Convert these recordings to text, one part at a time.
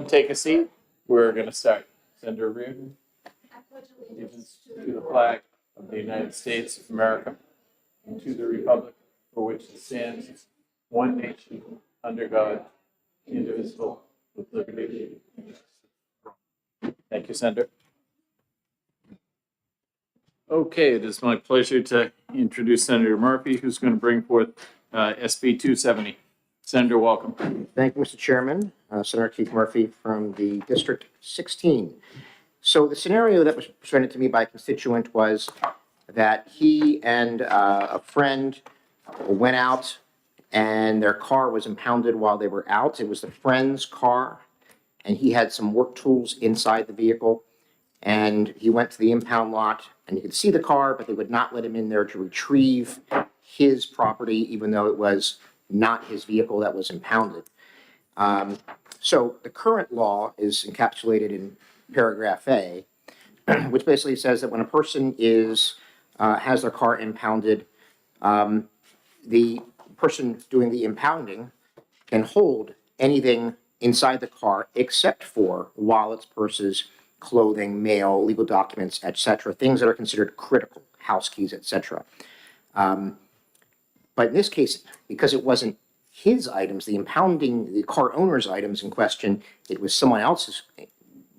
Take a seat. We're going to start. Senator Reardon. Allegiance to the flag of the United States of America and to the republic for which it stands, one nation, under God, indivisible, with liberty and justice. Thank you, Senator. Okay, it is my pleasure to introduce Senator Murphy, who's going to bring forth SB 270. Senator, welcome. Thank you, Mr. Chairman. Senator Keith Murphy from the District 16. So the scenario that was presented to me by a constituent was that he and a friend went out and their car was impounded while they were out. It was the friend's car, and he had some work tools inside the vehicle. And he went to the impound lot, and you could see the car, but they would not let him in there to retrieve his property, even though it was not his vehicle that was impounded. So the current law is encapsulated in paragraph A, which basically says that when a person has their car impounded, the person doing the impounding can hold anything inside the car except for wallets, purses, clothing, mail, legal documents, etc., things that are considered critical, house keys, etc. But in this case, because it wasn't his items, the car owner's items in question, it was someone else's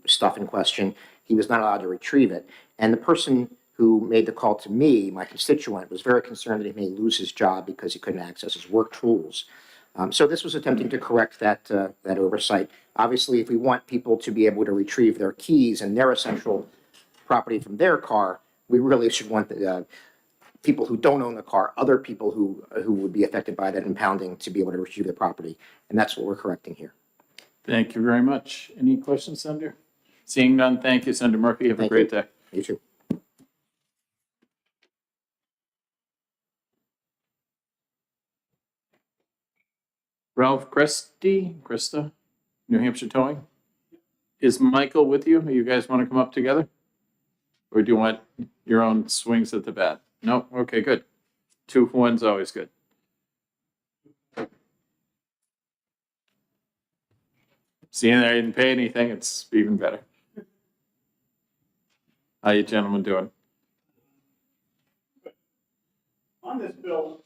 stuff in question, he was not allowed to retrieve it. And the person who made the call to me, my constituent, was very concerned that he may lose his job because he couldn't access his work tools. So this was attempting to correct that oversight. Obviously, if we want people to be able to retrieve their keys and their essential property from their car, we really should want the people who don't own the car, other people who would be affected by that impounding, to be able to retrieve their property. And that's what we're correcting here. Thank you very much. Any questions, Senator? Seeing none, thank you, Senator Murphy. Have a great day. You too. Ralph Krista, New Hampshire Towing. Is Michael with you? You guys want to come up together? Or do you want your own swings at the bat? No? Okay, good. 2 for 1's always good. Seeing that I didn't pay anything, it's even better. How you gentlemen doing? On this bill,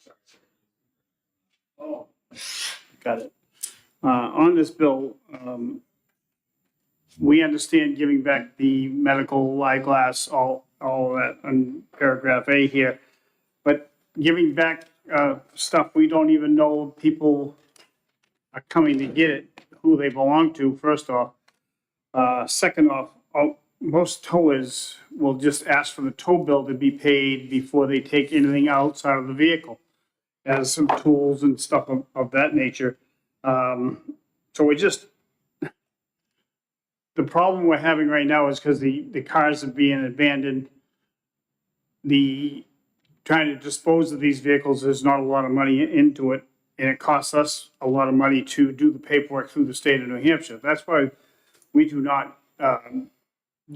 got it. On this bill, we understand giving back the medical eyeglass, all that on paragraph A here, but giving back stuff we don't even know people are coming to get it, who they belong to, first off. Second off, most towers will just ask for the tow bill to be paid before they take anything outside of the vehicle, as some tools and stuff of that nature. So we just, the problem we're having right now is because the cars are being abandoned. Trying to dispose of these vehicles, there's not a lot of money into it, and it costs us a lot of money to do the paperwork through the state of New Hampshire. That's why we do not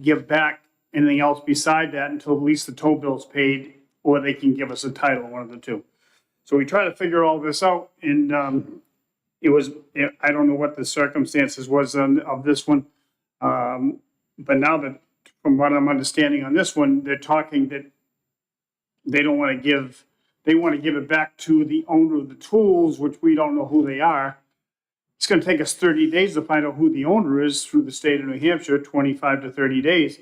give back anything else beside that until at least the tow bill's paid, or they can give us a title, one of the two. So we try to figure all this out, and I don't know what the circumstances was of this one, but now that, from what I'm understanding on this one, they're talking that they want to give it back to the owner of the tools, which we don't know who they are. It's going to take us 30 days to find out who the owner is through the state of New Hampshire, 25 to 30 days.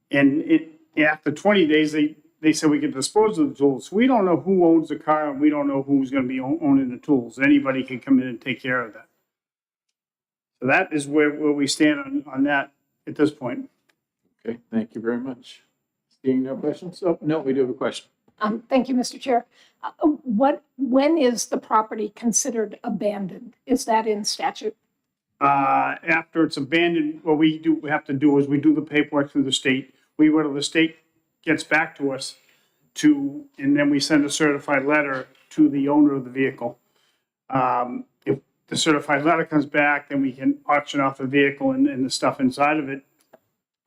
And after 20 days, they said we can dispose of the tools. We don't know who owns the car, and we don't know who's going to be owning the tools. Anybody can come in and take care of that. So that is where we stand on that at this point. Okay, thank you very much. Seeing no questions? Oh, no, we do have a question. Thank you, Mr. Chair. When is the property considered abandoned? Is that in statute? After it's abandoned, what we have to do is we do the paperwork through the state. We go to the state, gets back to us and then we send a certified letter to the owner of the vehicle. If the certified letter comes back, then we can auction off the vehicle and the stuff inside of it.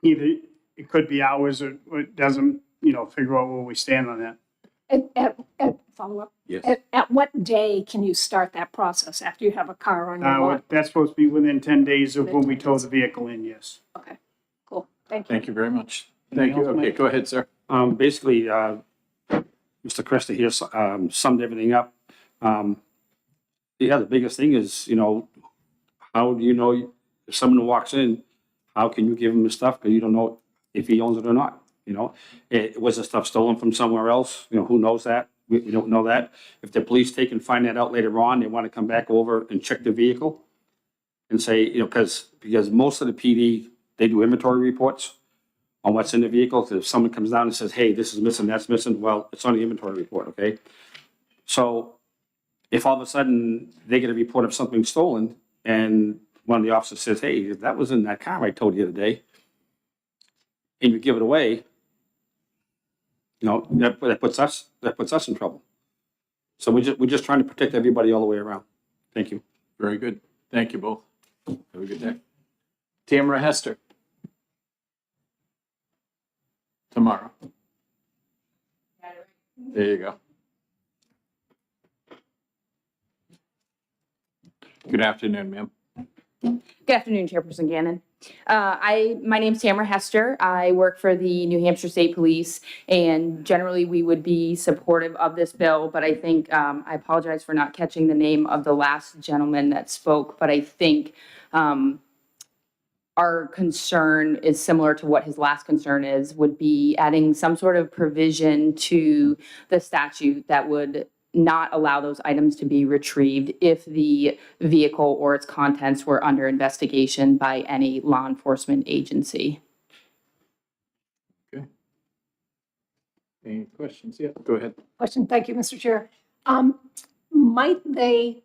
Either it could be ours or it doesn't, figure out where we stand on that. follow up, Yes. at what day can you start that process after you have a car on your lot? That's supposed to be within 10 days of Within when we 10 tow days. the vehicle in, yes. Okay, cool, thank you. Thank you very much. Anything Thank you. else, Okay, Mike? go ahead, sir. Basically, Mr. Cresta here, summed everything up. Yeah, the biggest thing is, how do you know if someone walks in, how can you give him the stuff? Because you don't know if he owns it or not, Was the stuff stolen from somewhere else? Who knows that? We don't know that. If the police take and find that out later on, they want to come back over and check the vehicle and say, because most of the PD, they do inventory reports on what's in the vehicle. So if someone comes down and says, hey, this is missing, that's missing, well, it's on the inventory report, okay? So if all of a sudden they get a report of something stolen and one of the officers says, hey, that was in that car I told you the other day, and you give it away, that puts us in trouble. So we're just trying to protect everybody all the way around. Thank you. Very good. Thank you both. Have a good day. Tamara Hester. Tomorrow. There you go. Good afternoon, ma'am. Good afternoon, Chairperson Gannon. My name's Tamara Hester. I work for the New Hampshire State Police, and generally we would be supportive of this bill, but I think, I apologize for not catching the name of the last gentleman that spoke, but I think our concern is similar to what his last concern is, would be adding some sort of provision to the statute that would not allow those items to be retrieved if the vehicle or its contents were under investigation by any law enforcement agency. Okay. Any questions? Yeah, go ahead. Question, thank you, Mr. Chair. Might they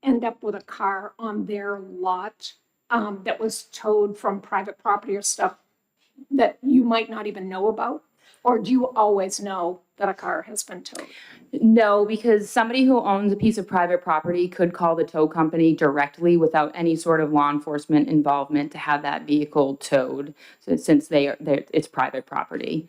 end up with a car on their lot that was towed from private property or stuff that you might not even know about? Or do you always know that a car has been towed? No, because somebody who owns a piece of private property could call the tow company directly without any sort of law enforcement involvement to have that vehicle towed, since it's private property.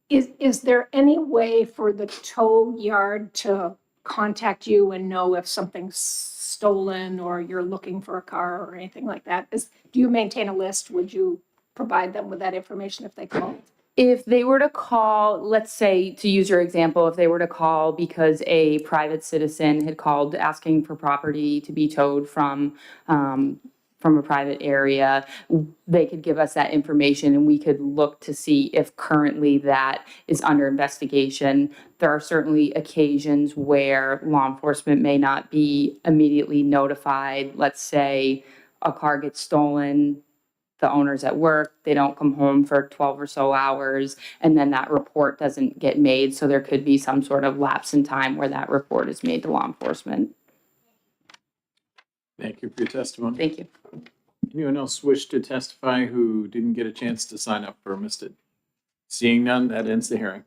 Is there any way for the tow yard to contact you and know if something's stolen or you're looking for a car or anything like that? Do you maintain a list? Would you provide them with that information if they call? If they were to call, let's say, to use your example, if they were to call because a private citizen had called asking for property to be towed from a private area, they could give us that information and we could look to see if currently that is under investigation. There are certainly occasions where law enforcement may not be immediately notified. Let's say a car gets stolen, the owner's at work, they don't come home for 12 or so hours, and then that report doesn't get made. So there could be some sort of lapse in time where that report is made to law enforcement. Thank you for your testimony. Thank you. Anyone else wish to testify who didn't get a chance to sign up or missed it? Seeing none, that ends the hearing.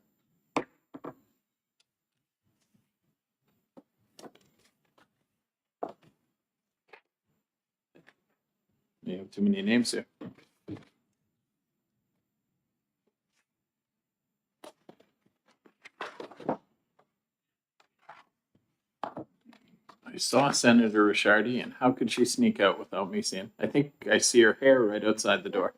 You have too many names here. I saw Senator Ricciardi, and how could she sneak out without me seeing? I think I see her hair right outside the door.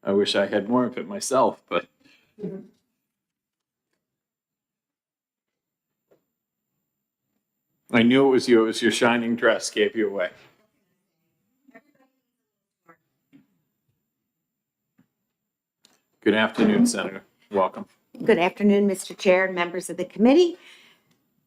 I wish I had more of it myself, but. I knew it was you. It was your shining dress gave you away. Good afternoon, Senator. Welcome. Good afternoon, Mr. Chair and members of the committee.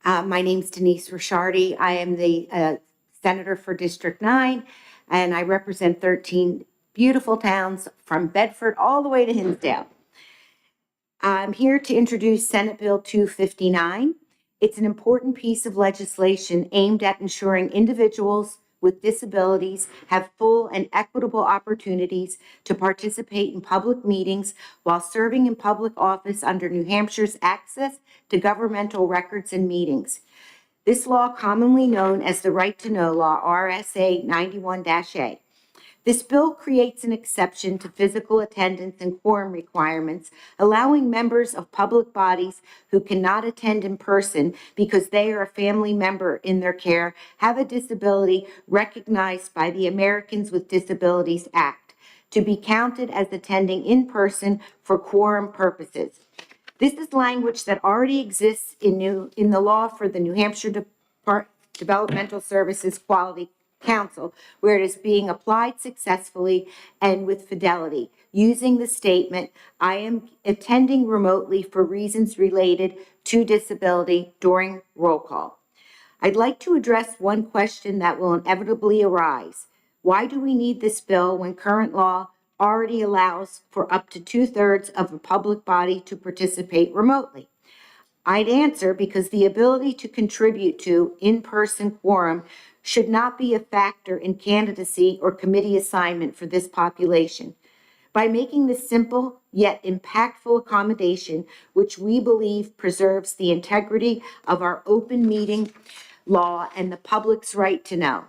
My name's Denise Ricciardi. I am the Senator for District 9, and I represent 13 beautiful towns from Bedford all the way to Hinsdale. I'm here to introduce Senate Bill 259. It's an important piece of legislation aimed at ensuring individuals with disabilities have full and equitable opportunities to participate in public meetings while serving in public office under New Hampshire's Access to Governmental Records and Meetings. This law, commonly known as the Right to Know Law, RSA 91-A, This bill creates an exception to physical attendance and quorum requirements, allowing members of public bodies who cannot attend in person because they or a family member in their care have a disability recognized by the Americans with Disabilities Act to be counted as attending in person for quorum purposes. This is language that already exists in the law for the New Hampshire Developmental Services Quality Council, where it is being applied successfully and with fidelity, using the statement, "I am attending remotely for reasons related to disability" during roll call. I'd like to address one question that will inevitably arise. Why do we need this bill when current law already allows for up to 2/3 of a public body to participate remotely? I'd answer because the ability to contribute to in-person quorum should not be a factor in candidacy or committee assignment for this population. By making this simple yet impactful accommodation, which we believe preserves the integrity of our open meeting law and the public's right to know.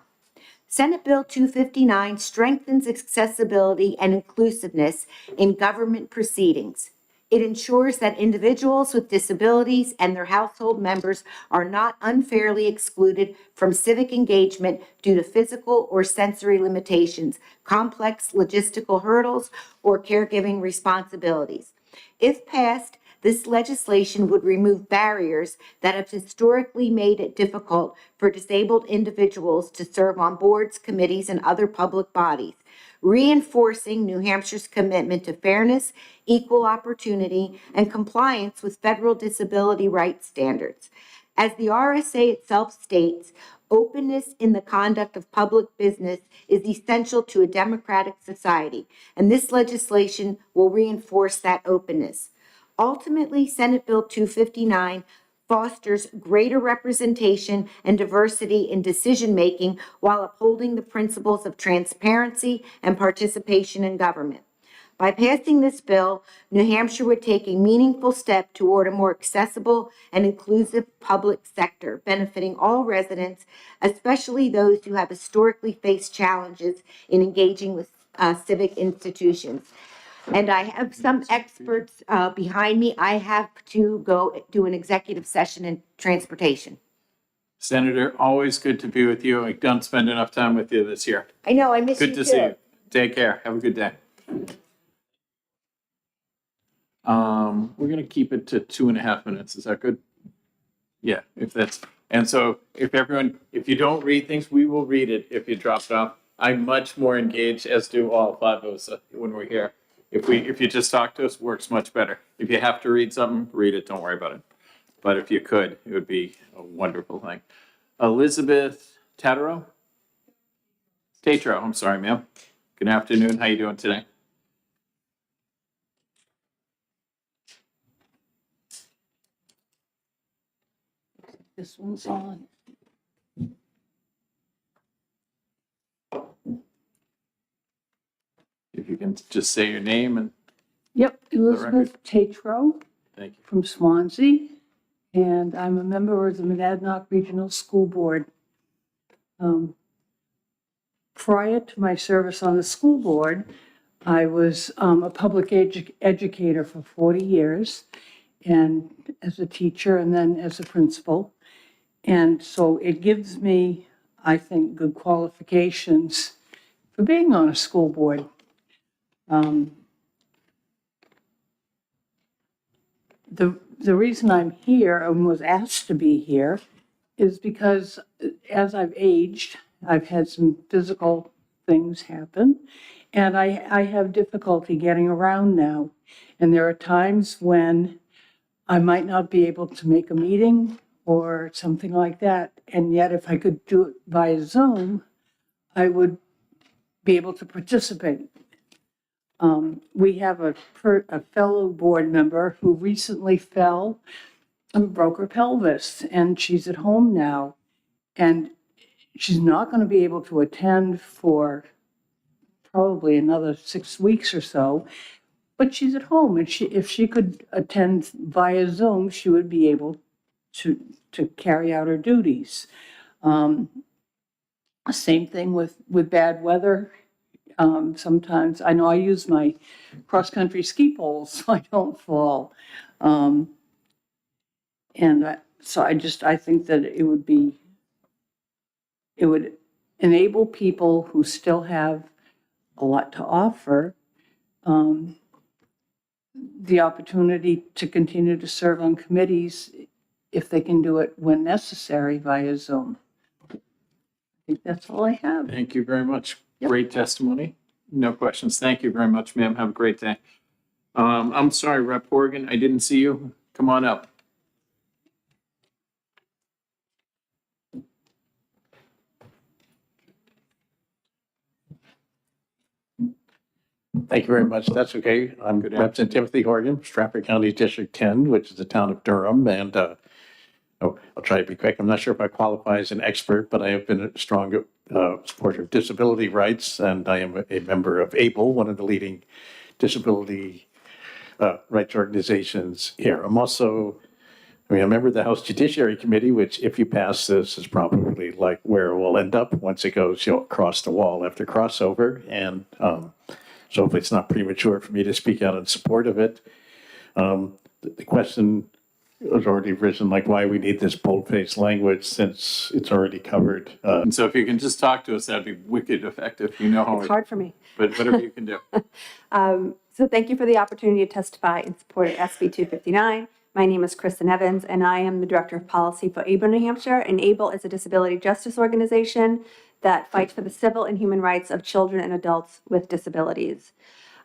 Senate Bill 259 strengthens accessibility and inclusiveness in government proceedings. It ensures that individuals with disabilities and their household members are not unfairly excluded from civic engagement due to physical or sensory limitations, complex logistical hurdles, or caregiving responsibilities. If passed, this legislation would remove barriers that have historically made it difficult for disabled individuals to serve on boards, committees, and other public bodies, reinforcing New Hampshire's commitment to fairness, equal opportunity, and compliance with federal disability rights standards. As the RSA itself states, openness in the conduct of public business is essential to a democratic society, and this legislation will reinforce that openness. Ultimately, Senate Bill 259 fosters greater representation and diversity in decision-making while upholding the principles of transparency and participation in government. By passing this bill, New Hampshire would take a meaningful step toward a more accessible and inclusive public sector, benefiting all residents, especially those who have historically faced challenges in engaging with civic institutions. And I have some experts behind me. I have to go do an executive session in transportation. Senator, always good to be with you. I don't spend enough time with you this year. I know, I miss you too. Good to see you. Take care. Have a good day. We're gonna keep it to 2.5 minutes. Is that good? Yeah, and so if you don't read things, we will read it if you drop it off. I'm much more engaged, as do all 5 of us when we're here. If you just talk to us, works much better. If you have to read something, read it, don't worry about it. But if you could, it would be a wonderful thing. Elizabeth Tatro? Tatro, I'm sorry, ma'am. Good afternoon, how you doing today? This one's on. If you can just say your name and Yep, Elizabeth Tatro thank you. from Swansea, and I'm a member of the Monadnock Regional School Board. Prior to my service on the school board, I was a public educator for 40 years, and as a teacher and then as a principal. And so it gives me, I think, good qualifications for being on a school board. The reason I'm here and was asked to be here is because as I've aged, I've had some physical things happen, and I have difficulty getting around now. And there are times when I might not be able to make a meeting or something like that. And yet if I could do it via Zoom, I would be able to participate. We have a fellow board member who recently fell and broke her pelvis, and she's at home now. And she's not going to be able to attend for probably another 6 weeks or so, but she's at home, and if she could attend via Zoom, she would be able to carry out her duties. Same thing with bad weather. Sometimes, I know I use my cross-country ski poles so I don't fall. I think that it would enable people who still have a lot to offer, the opportunity to continue to serve on committees if they can do it when necessary via Zoom. I think that's all I have. Thank you very much. Yep. Great testimony. No questions. Thank you very much, ma'am. Have a great day. I'm sorry, Rep. Horgan, I didn't see you. Come on up. Thank you very much. That's okay. I'm Good Representative Timothy Horgan, Stratford County District 10, which is the town of Durham. And I'll try to be quick. I'm not sure if I qualify as an expert, but I have been a strong supporter of disability rights. And I am a member of ABLE, one of the leading disability rights organizations here. I'm also, a member of the House Judiciary Committee, which if you pass this is probably like where we'll end up once it goes, across the wall after crossover. And so hopefully it's not premature for me to speak out in support of it. The question has already risen, like why we need this boldface language since it's already covered. And so if you can just talk to us, that'd be wicked effective. You know how It's hard for me. but whatever you can do. So thank you for the opportunity to testify in support of SB 259. My name is Kristen Evans, and I am the Director of Policy for ABLE New Hampshire. And ABLE is a disability justice organization that fights for the civil and human rights of children and adults with disabilities.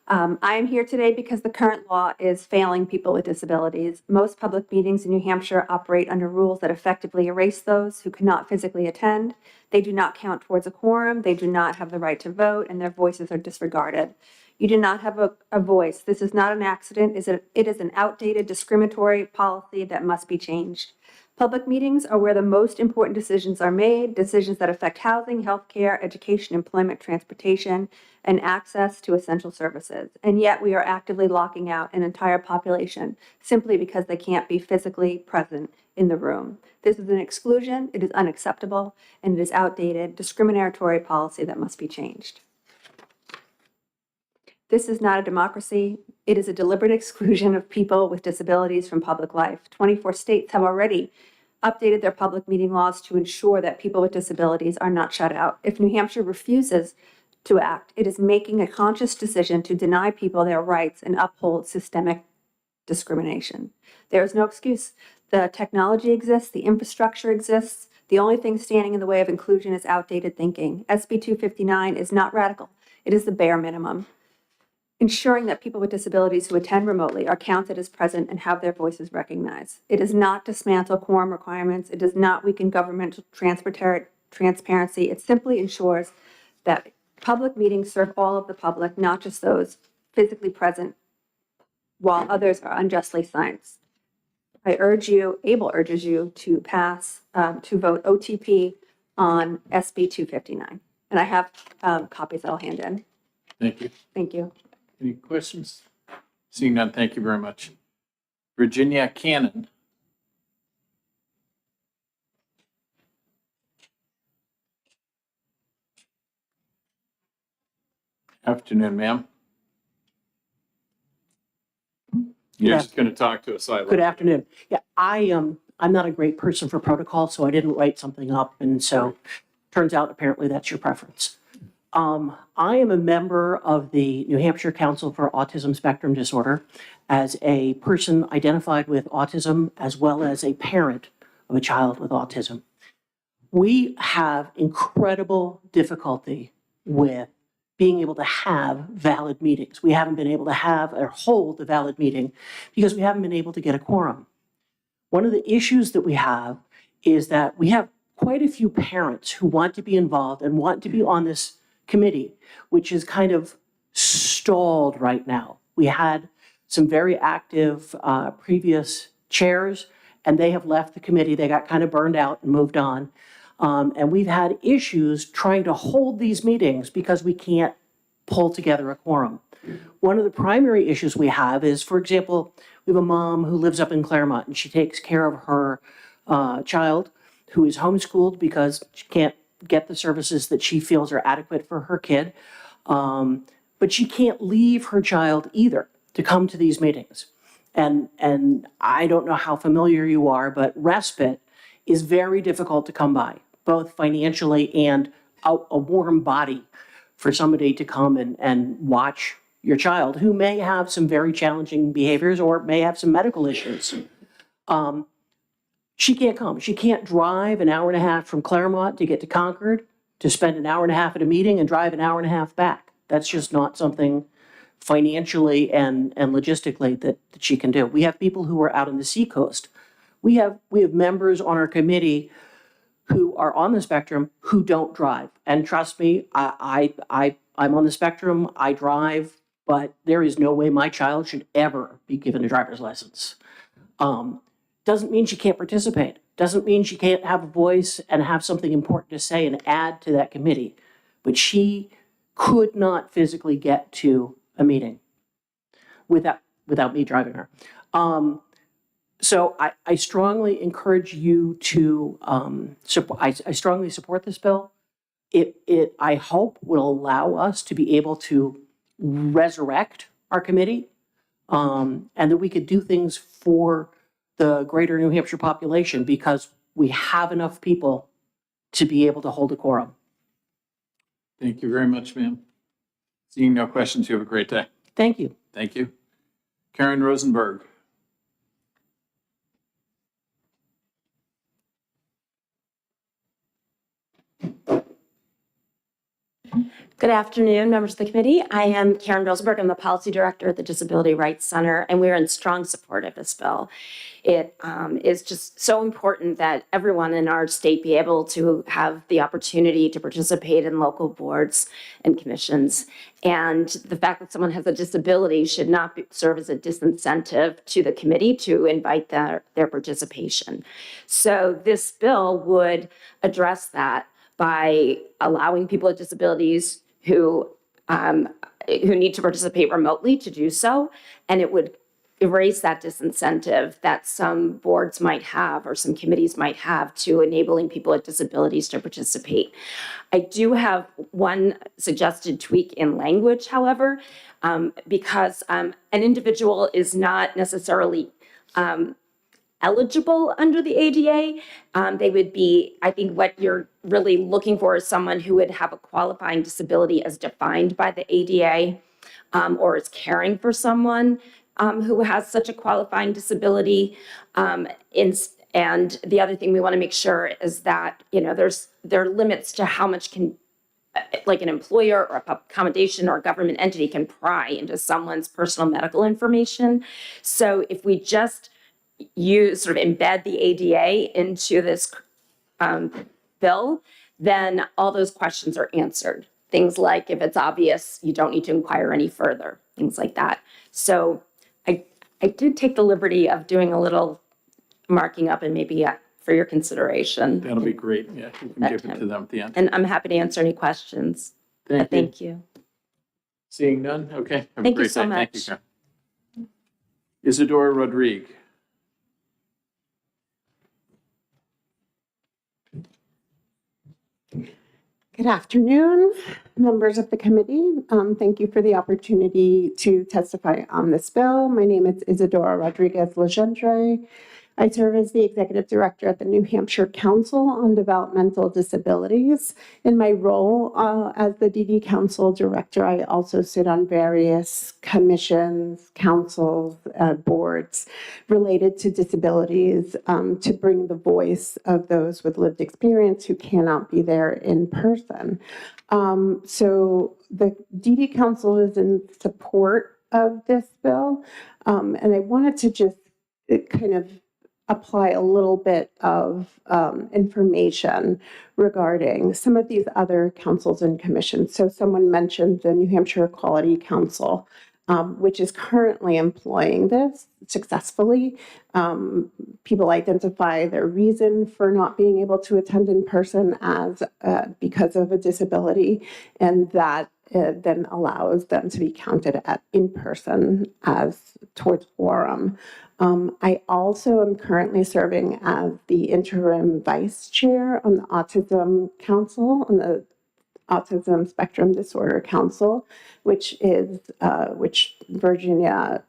I am here today because the current law is failing people with disabilities. Most public meetings in New Hampshire operate under rules that effectively erase those who cannot physically attend. They do not count towards a quorum. They do not have the right to vote, and their voices are disregarded. You do not have a voice. This is not an accident. It is an outdated, discriminatory policy that must be changed. Public meetings are where the most important decisions are made, decisions that affect housing, healthcare, education, employment, transportation, and access to essential services. And yet we are actively locking out an entire population simply because they can't be physically present in the room. This is an exclusion, it is unacceptable, and it is outdated, discriminatory policy that must be changed. This is not a democracy. It is a deliberate exclusion of people with disabilities from public life. 24 states have already updated their public meeting laws to ensure that people with disabilities are not shut out. If New Hampshire refuses to act, it is making a conscious decision to deny people their rights and uphold systemic discrimination. There is no excuse. The technology exists, the infrastructure exists. The only thing standing in the way of inclusion is outdated thinking. SB 259 is not radical. It is the bare minimum, ensuring that people with disabilities who attend remotely are counted as present and have their voices recognized. It does not dismantle quorum requirements. It does not weaken governmental transparency. It simply ensures that public meetings serve all of the public, not just those physically present, while others are unjustly silenced. ABLE urges you to pass, to vote OTP on SB 259. And I have copies that I'll hand in. Thank you. Thank you. Any questions? Seeing none, thank you very much. Virginia Cannon. Afternoon, ma'am. You're just going to talk to us. Good afternoon. Yeah, I'm not a great person for protocol, so I didn't write something up, and so turns out apparently that's your preference. I am a member of the New Hampshire Council for Autism Spectrum Disorder as a person identified with autism as well as a parent of a child with autism. We have incredible difficulty with being able to have valid meetings. We haven't been able to have or hold a valid meeting because we haven't been able to get a quorum. One of the issues that we have is that we have quite a few parents who want to be involved and want to be on this committee, which is kind of stalled right now. We had some very active previous chairs, and they have left the committee. They got kind of burned out and moved on. And we've had issues trying to hold these meetings because we can't pull together a quorum. One of the primary issues we have is, for example, we have a mom who lives up in Claremont and she takes care of her child who is homeschooled because she can't get the services that she feels are adequate for her kid. But she can't leave her child either to come to these meetings. And I don't know how familiar you are, but respite is very difficult to come by, both financially and a warm body for somebody to come and watch your child who may have some very challenging behaviors or may have some medical issues. She can't come. She can't drive an hour and a half from Claremont to get to Concord, to spend an hour and a half at a meeting and drive an hour and a half back. That's just not something financially and logistically that she can do. We have people who are out on the seacoast. We have members on our committee who are on the spectrum who don't drive. And trust me, I'm on the spectrum, I drive, but there is no way my child should ever be given a driver's license. Doesn't mean she can't participate. Doesn't mean she can't have a voice and have something important to say and add to that committee. But she could not physically get to a meeting without me driving her. So I strongly encourage you to, I strongly support this bill. I hope will allow us to be able to resurrect our committee, and that we could do things for the greater New Hampshire population because we have enough people to be able to hold a quorum. Thank you very much, ma'am. Seeing no questions, you have a great day. Thank you. Thank you. Karen Rosenberg. Good afternoon, members of the committee. I am Karen Rosenberg. I'm the policy director at the Disability Rights Center, and we're in strong support of this bill. It is just so important that everyone in our state be able to have the opportunity to participate in local boards and commissions. And the fact that someone has a disability should not serve as a disincentive to the committee to invite their participation. So this bill would address that by allowing people with disabilities who need to participate remotely to do so, and it would erase that disincentive that some boards might have or some committees might have to enabling people with disabilities to participate. I do have one suggested tweak in language, however, because an individual is not necessarily eligible under the ADA. They would be, I think what you're really looking for is someone who would have a qualifying disability as defined by the ADA, or is caring for someone who has such a qualifying disability. And the other thing we want to make sure is that, there are limits to how much like an employer or a accommodation or a government entity can pry into someone's personal medical information. So if we just sort of embed the ADA into this bill, then all those questions are answered. Things like if it's obvious, you don't need to inquire any further, things like that. So I did take the liberty of doing a little marking up and maybe for your consideration. That'll be great. Yeah, you can give it to them at the end. And I'm happy to answer any questions. Thank you. Seeing none? Okay. Have a Thank you great so day. much. Thank you, Karen. Isadora Rodriguez. Good afternoon, members of the committee. Thank you for the opportunity to testify on this bill. My name is Isadora Rodriguez Legendre. I serve as the executive director at the New Hampshire Council on Developmental Disabilities. In my role as the DD Council director, I also sit on various commissions, councils, boards related to disabilities to bring the voice of those with lived experience who cannot be there in person. So the DD Council is in support of this bill, and I wanted to just kind of apply a little bit of information regarding some of these other councils and commissions. So someone mentioned the New Hampshire Quality Council, which is currently employing this successfully. People identify their reason for not being able to attend in person as because of a disability, and that then allows them to be counted at in person as towards quorum. I also am currently serving as the interim vice chair on the Autism Council, on the Autism Spectrum Disorder Council, which Virginia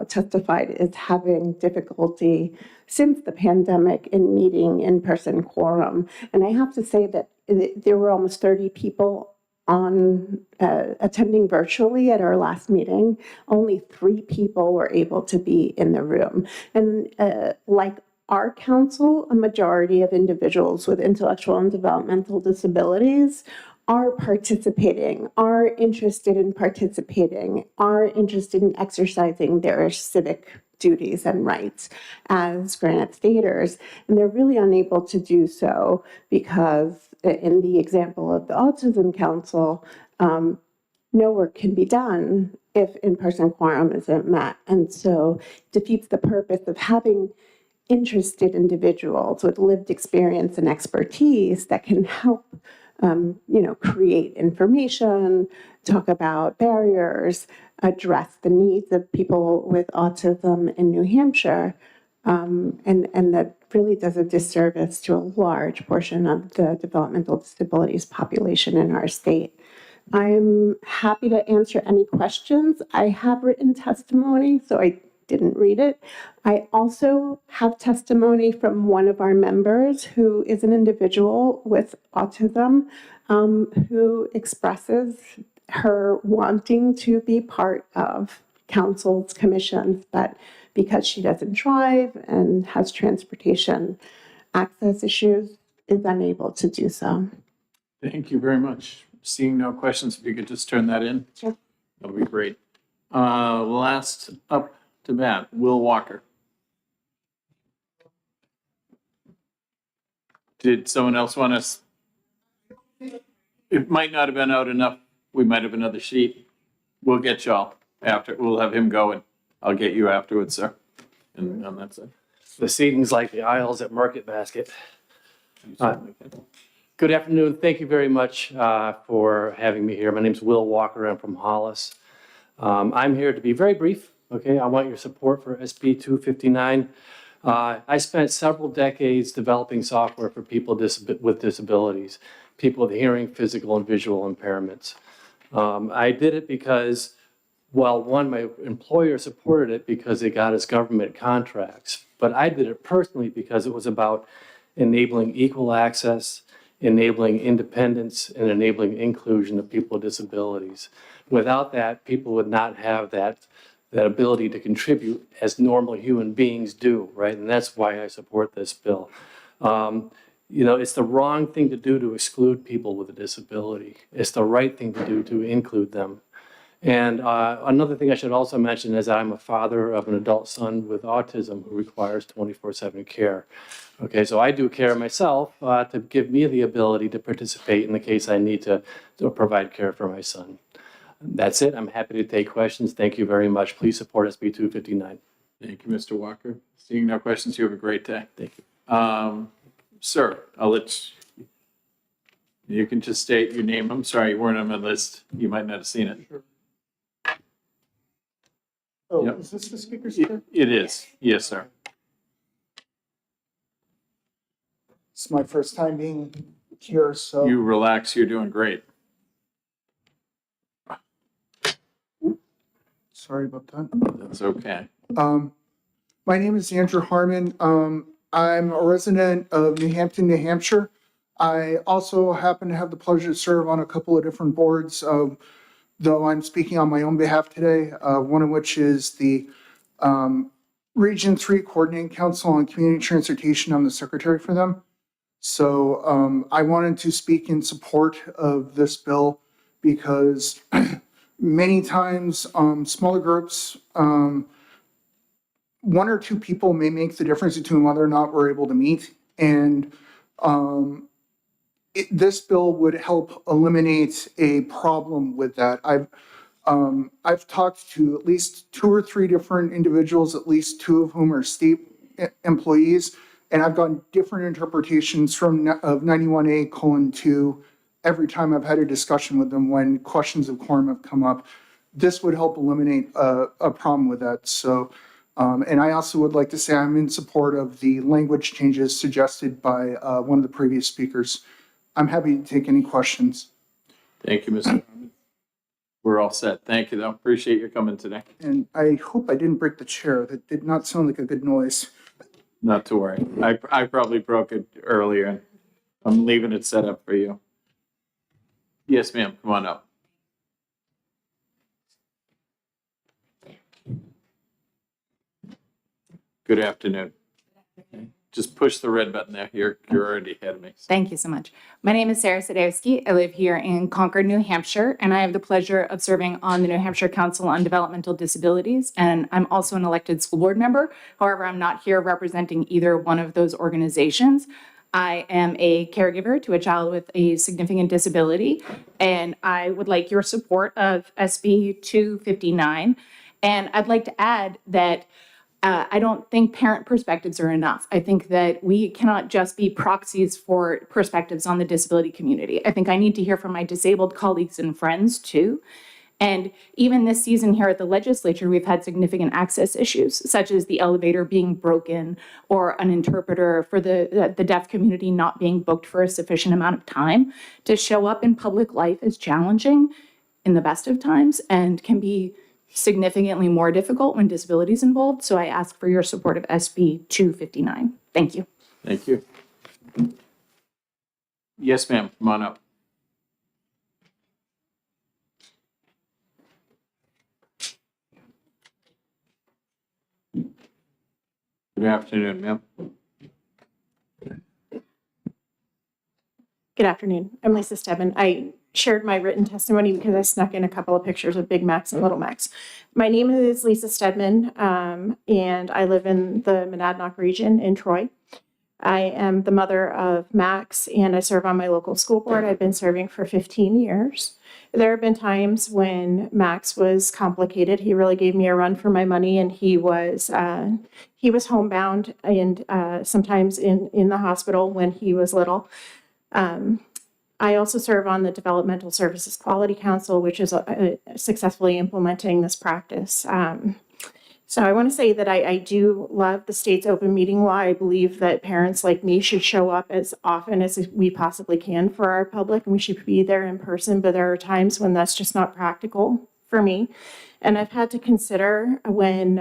testified is having difficulty since the pandemic in meeting in-person quorum. And I have to say that there were almost 30 people on attending virtually at our last meeting. Only 3 people were able to be in the room. And like our council, a majority of individuals with intellectual and developmental disabilities are participating, are interested in participating, are interested in exercising their civic duties and rights as Granite Staters. And they're really unable to do so because in the example of the Autism Council, no work can be done if in-person quorum isn't met. And so it defeats the purpose of having interested individuals with lived experience and expertise that can help create information, talk about barriers, address the needs of people with autism in New Hampshire. And that really does a disservice to a large portion of the developmental disabilities population in our state. I'm happy to answer any questions. I have written testimony, so I didn't read it. I also have testimony from one of our members who is an individual with autism who expresses her wanting to be part of council's commissions, but because she doesn't drive and has transportation access issues, is unable to do so. Thank you very much. Seeing no questions, if you could just turn that in. Sure. That would be great. Last up to bat, Will Walker. Did someone else want us? It might not have been out enough. We might have another sheet. We'll get y'all after. We'll have him go and I'll get you afterwards, sir. And on that side. The seating's like the aisles at Market Basket. Good afternoon. Thank you very much for having me here. My name's Will Walker. I'm from Hollis. I'm here to be very brief. Okay, I want your support for SB 259. I spent several decades developing software for people with disabilities, people with hearing, physical, and visual impairments. I did it because, well, one, my employer supported it because it got us government contracts, but I did it personally because it was about enabling equal access, enabling independence, and enabling inclusion of people with disabilities. Without that, people would not have that ability to contribute as normal human beings do, right? And that's why I support this bill. It's the wrong thing to do to exclude people with a disability. It's the right thing to do to include them. And another thing I should also mention is that I'm a father of an adult son with autism who requires 24/7 care. Okay, so I do care myself to give me the ability to participate in the case I need to provide care for my son. That's it. I'm happy to take questions. Thank you very much. Please support SB 259. Thank you, Mr. Walker. Seeing no questions, you have a great day. Thank you. Sir, I'll let you can just state your name. I'm sorry you weren't on my list. You might not have seen it. Sure. Oh, Yep. Is this the speaker's chair? It is. Yes, sir. It's my first time being here, so. You relax. You're doing great. Sorry about that. That's okay. My name is Andrew Harmon. I'm a resident of New Hampton, New Hampshire. I also happen to have the pleasure to serve on a couple of different boards, though I'm speaking on my own behalf today, one of which is the Region 3 Coordinating Council on Community Transportation. I'm the secretary for them. So I wanted to speak in support of this bill because many times smaller groups, one or two people may make the difference between whether or not we're able to meet. And this bill would help eliminate a problem with that. I've talked to at least 2 or 3 different individuals, at least 2 of whom are state employees, and I've gotten different interpretations of 91A:2 every time I've had a discussion with them when questions of quorum have come up. This would help eliminate a problem with that. So, and I also would like to say I'm in support of the language changes suggested by one of the previous speakers. I'm happy to take any questions. Thank you, Mr. Harmon. We're all set. Thank you, though. Appreciate you coming today. And I hope I didn't break the chair. That did not sound like a good noise. Not to worry. I probably broke it earlier. I'm leaving it set up for you. Yes, ma'am. Come on up. Good afternoon. Just push the red button there. You're already ahead of me. Thank you so much. My name is Sarah Sadowski. I live here in Concord, New Hampshire, and I have the pleasure of serving on the New Hampshire Council on Developmental Disabilities, and I'm also an elected school board member. However, I'm not here representing either one of those organizations. I am a caregiver to a child with a significant disability, and I would like your support of SB 259. And I'd like to add that I don't think parent perspectives are enough. I think that we cannot just be proxies for perspectives on the disability community. I think I need to hear from my disabled colleagues and friends too. And even this season here at the legislature, we've had significant access issues, such as the elevator being broken or an interpreter for the deaf community not being booked for a sufficient amount of time. To show up in public life is challenging in the best of times and can be significantly more difficult when disability is involved. So I ask for your support of SB 259. Thank you. Thank you. Yes, ma'am. Come on up. Good afternoon, ma'am. Good afternoon. I'm Lisa Stebbin. I shared my written testimony because I snuck in a couple of pictures of Big Macs and Little Macs. My name is Lisa Steadman, and I live in the Monadnock region in Troy. I am the mother of Max, and I serve on my local school board. I've been serving for 15 years. There have been times when Max was complicated. He really gave me a run for my money, and he was homebound and sometimes in the hospital when he was little. I also serve on the Developmental Services Quality Council, which is successfully implementing this practice. So I want to say that I do love the state's open meeting law. I believe that parents like me should show up as often as we possibly can for our public, and we should be there in person, but there are times when that's just not practical for me. And I've had to consider when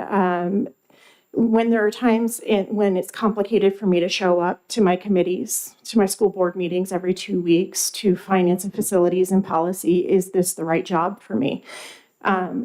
there are times when it's complicated for me to show up to my committees, to my school board meetings every 2 weeks, to finance and facilities and policy, is this the right job for me?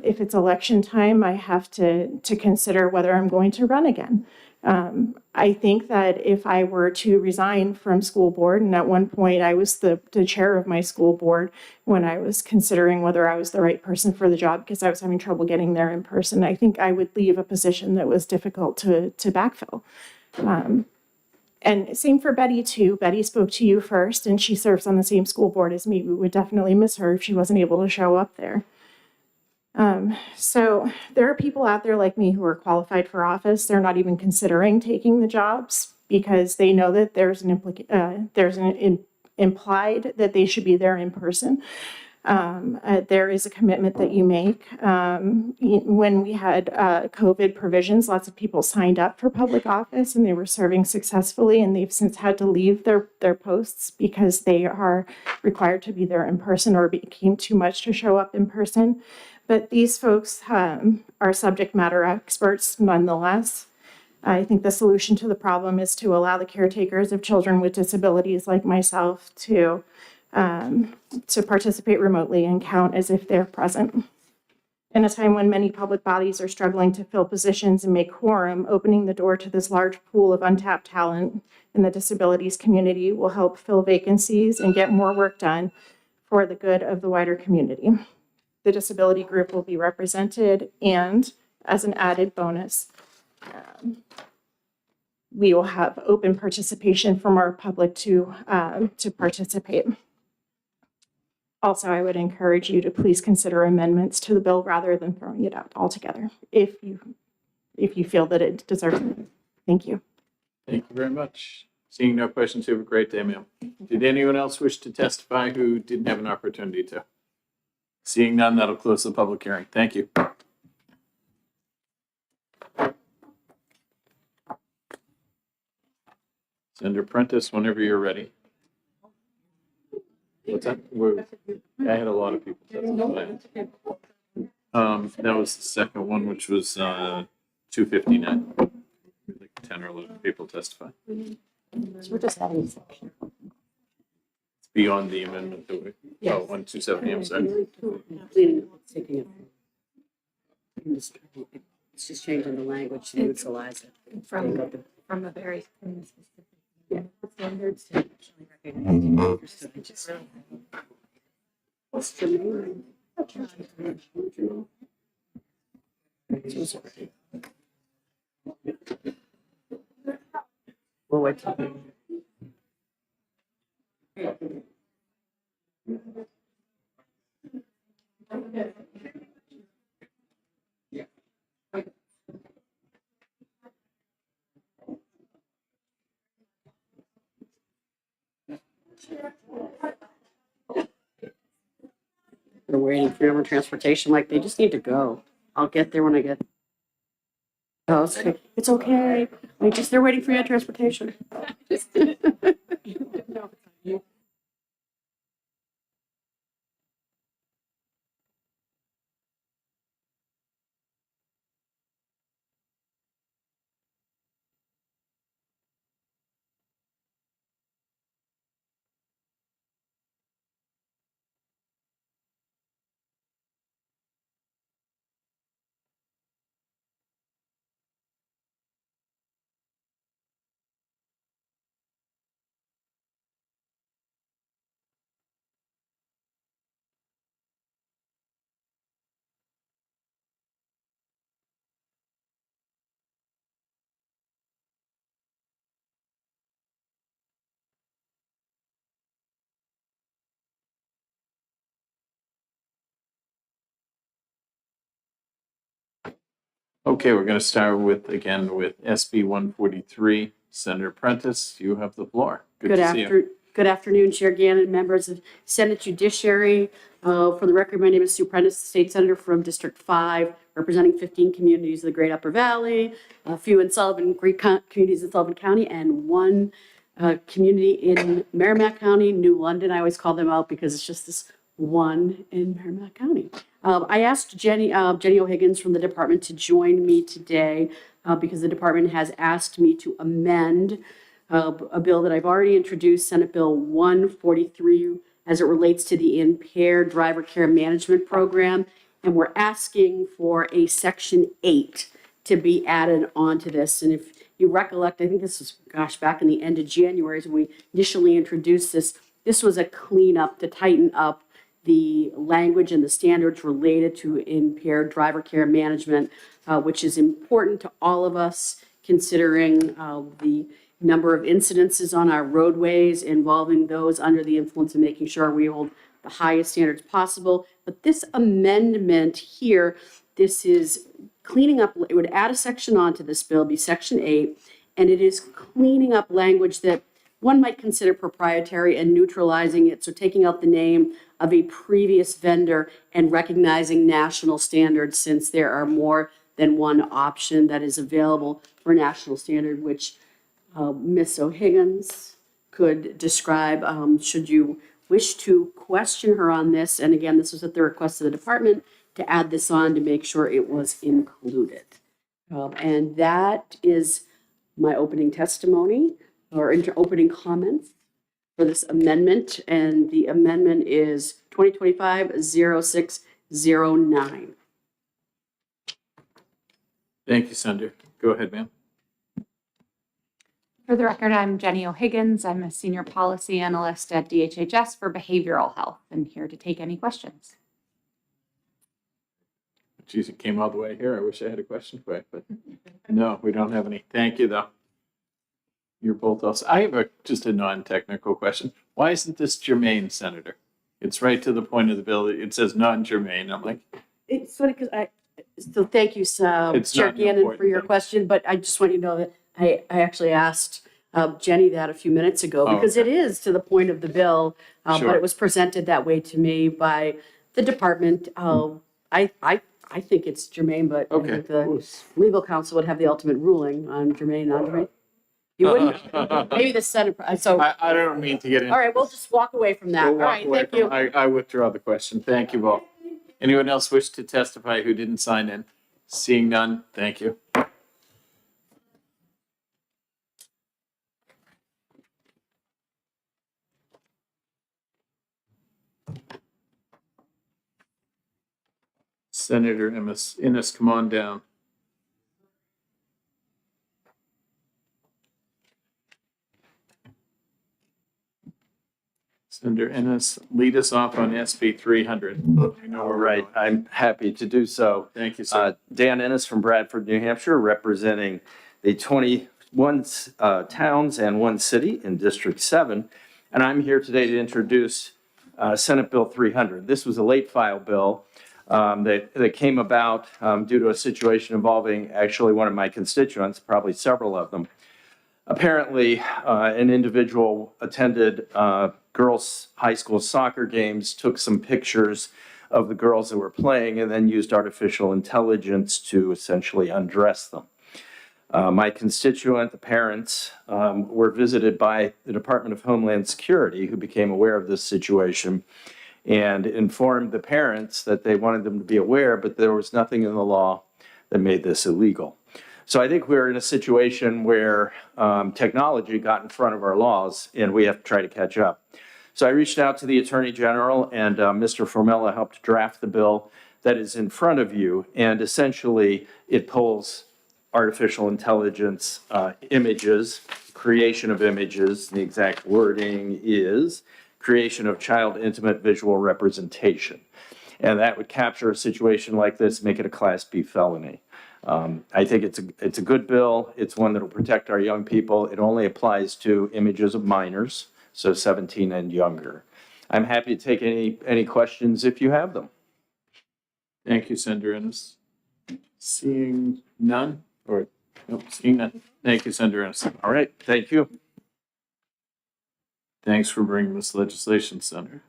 If it's election time, I have to consider whether I'm going to run again. I think that if I were to resign from school board, and at one point I was the chair of my school board when I was considering whether I was the right person for the job because I was having trouble getting there in person, I think I would leave a position that was difficult to backfill. And same for Betty too. Betty spoke to you first, and she serves on the same school board as me. We would definitely miss her if she wasn't able to show up there. So there are people out there like me who are qualified for office. They're not even considering taking the jobs because they know that there's an implied that they should be there in person. There is a commitment that you make. When we had COVID provisions, lots of people signed up for public office and they were serving successfully, and they've since had to leave their posts because they are required to be there in person or it became too much to show up in person. But these folks are subject matter experts nonetheless. I think the solution to the problem is to allow the caretakers of children with disabilities like myself to participate remotely and count as if they're present. In a time when many public bodies are struggling to fill positions and make quorum, opening the door to this large pool of untapped talent in the disabilities community will help fill vacancies and get more work done for the good of the wider community. The disability group will be represented, and as an added bonus, we will have open participation from our public to participate. Also, I would encourage you to please consider amendments to the bill rather than throwing it out altogether if you feel that it deserves it. Thank you. Thank you very much. Seeing no questions, you have a great day, ma'am. Did anyone else wish to testify who didn't have an opportunity to? Seeing none, that'll close the public hearing. Thank you. Senator Prentice, whenever you're ready. What's that? I had a lot of people testify. That was the second one, which was 259. Like 10 or 11 people testify. So we're just adding a section. It's beyond the amendment that we, oh, 1270, I'm sorry. Taking it. It's just changing the language to neutralize it. From a very specific standards to actually recognize. What's the name? We'll wait till. They're waiting for your transportation, like they just need to go. I'll get there when I get. Oh, it's okay. It's okay. They're waiting for your transportation. Okay, we're going to start with SB 143. Senator Prentice, you have the floor. Good to see you. Good afternoon, Chair Gannon, members of Senate Judiciary. For the record, my name is Sue Prentice, State Senator from District 5, representing 15 communities of the Great Upper Valley, a few in Sullivan, communities in Sullivan County, and one community in Merrimack County, New London. I always call them out because it's just this one in Merrimack County. I asked Jenny O'Higgins from the department to join me today because the department has asked me to amend a bill that I've already introduced, Senate Bill 143, as it relates to the Impaired Driver Care Management Program. And we're asking for a Section 8 to be added onto this. And if you recollect, I think this was, back in the end of January when we initially introduced this. This was a cleanup to tighten up the language and the standards related to impaired driver care management, which is important to all of us, considering the number of incidences on our roadways involving those under the influence and making sure we hold the highest standards possible. But this amendment here, this is cleaning up, it would add a section onto this bill, be Section 8, and it is cleaning up language that one might consider proprietary and neutralizing it. So taking out the name of a previous vendor and recognizing national standards, since there are more than one option that is available for national standard, which Ms. O'Higgins could describe, should you wish to question her on this. And again, this was at the request of the department to add this on to make sure it was included. And that is my opening testimony or opening comments for this amendment. And the amendment is 2025-0609. Thank you, Senator. Go ahead, ma'am. For the record, I'm Jenny O'Higgins. I'm a senior policy analyst at DHHS for behavioral health and here to take any questions. Geez, it came all the way here. I wish I had a question for you, but no, we don't have any. Thank you, though. You're both also. I have just a non-technical question. Why isn't this germane, Senator? It's right to the point of the bill. It says non-germane. I'm like, It's funny because so thank you, Chair Gannon, for your question, but I just want you to know that I actually asked Jenny that a few minutes ago because it is to the point of the bill, but it was presented that way to me by the department. I think it's germane, but I think the legal counsel would have the ultimate ruling on germane, non-germane. You wouldn't? Maybe the Senate, so, all I don't mean to get into. right, we'll just walk away from that. All We'll walk right, away thank from, you. I withdraw the question. Thank you both. Anyone else wish to testify who didn't sign in? Seeing none, thank you. Senator Innes, come on down. Senator Innes, lead us off on SB 300. All right, I'm happy to do so. Thank you, sir. Dan Ennis from Bradford, New Hampshire, representing the 21 towns and one city in District 7. And I'm here today to introduce Senate Bill 300. This was a late file bill that came about due to a situation involving actually one of my constituents, probably several of them. Apparently, an individual attended girls' high school soccer games, took some pictures of the girls that were playing, and then used artificial intelligence to essentially undress them. My constituent, the parents, were visited by the Department of Homeland Security, who became aware of this situation and informed the parents that they wanted them to be aware, but there was nothing in the law that made this illegal. So I think we're in a situation where technology got in front of our laws and we have to try to catch up. So I reached out to the Attorney General, and Mr. Formella helped draft the bill that is in front of you, and essentially it pulls artificial intelligence images, creation of images, the exact wording is creation of child intimate visual representation. And that would capture a situation like this, make it a Class B felony. I think it's a good bill. It's one that will protect our young people. It only applies to images of minors, so 17 and younger. I'm happy to take any questions if you have them. Thank you, Senator Ennis. Seeing none, or nope, seeing none. Thank you, Senator Ennis. All right, thank you. Thanks for bringing this legislation, Senator.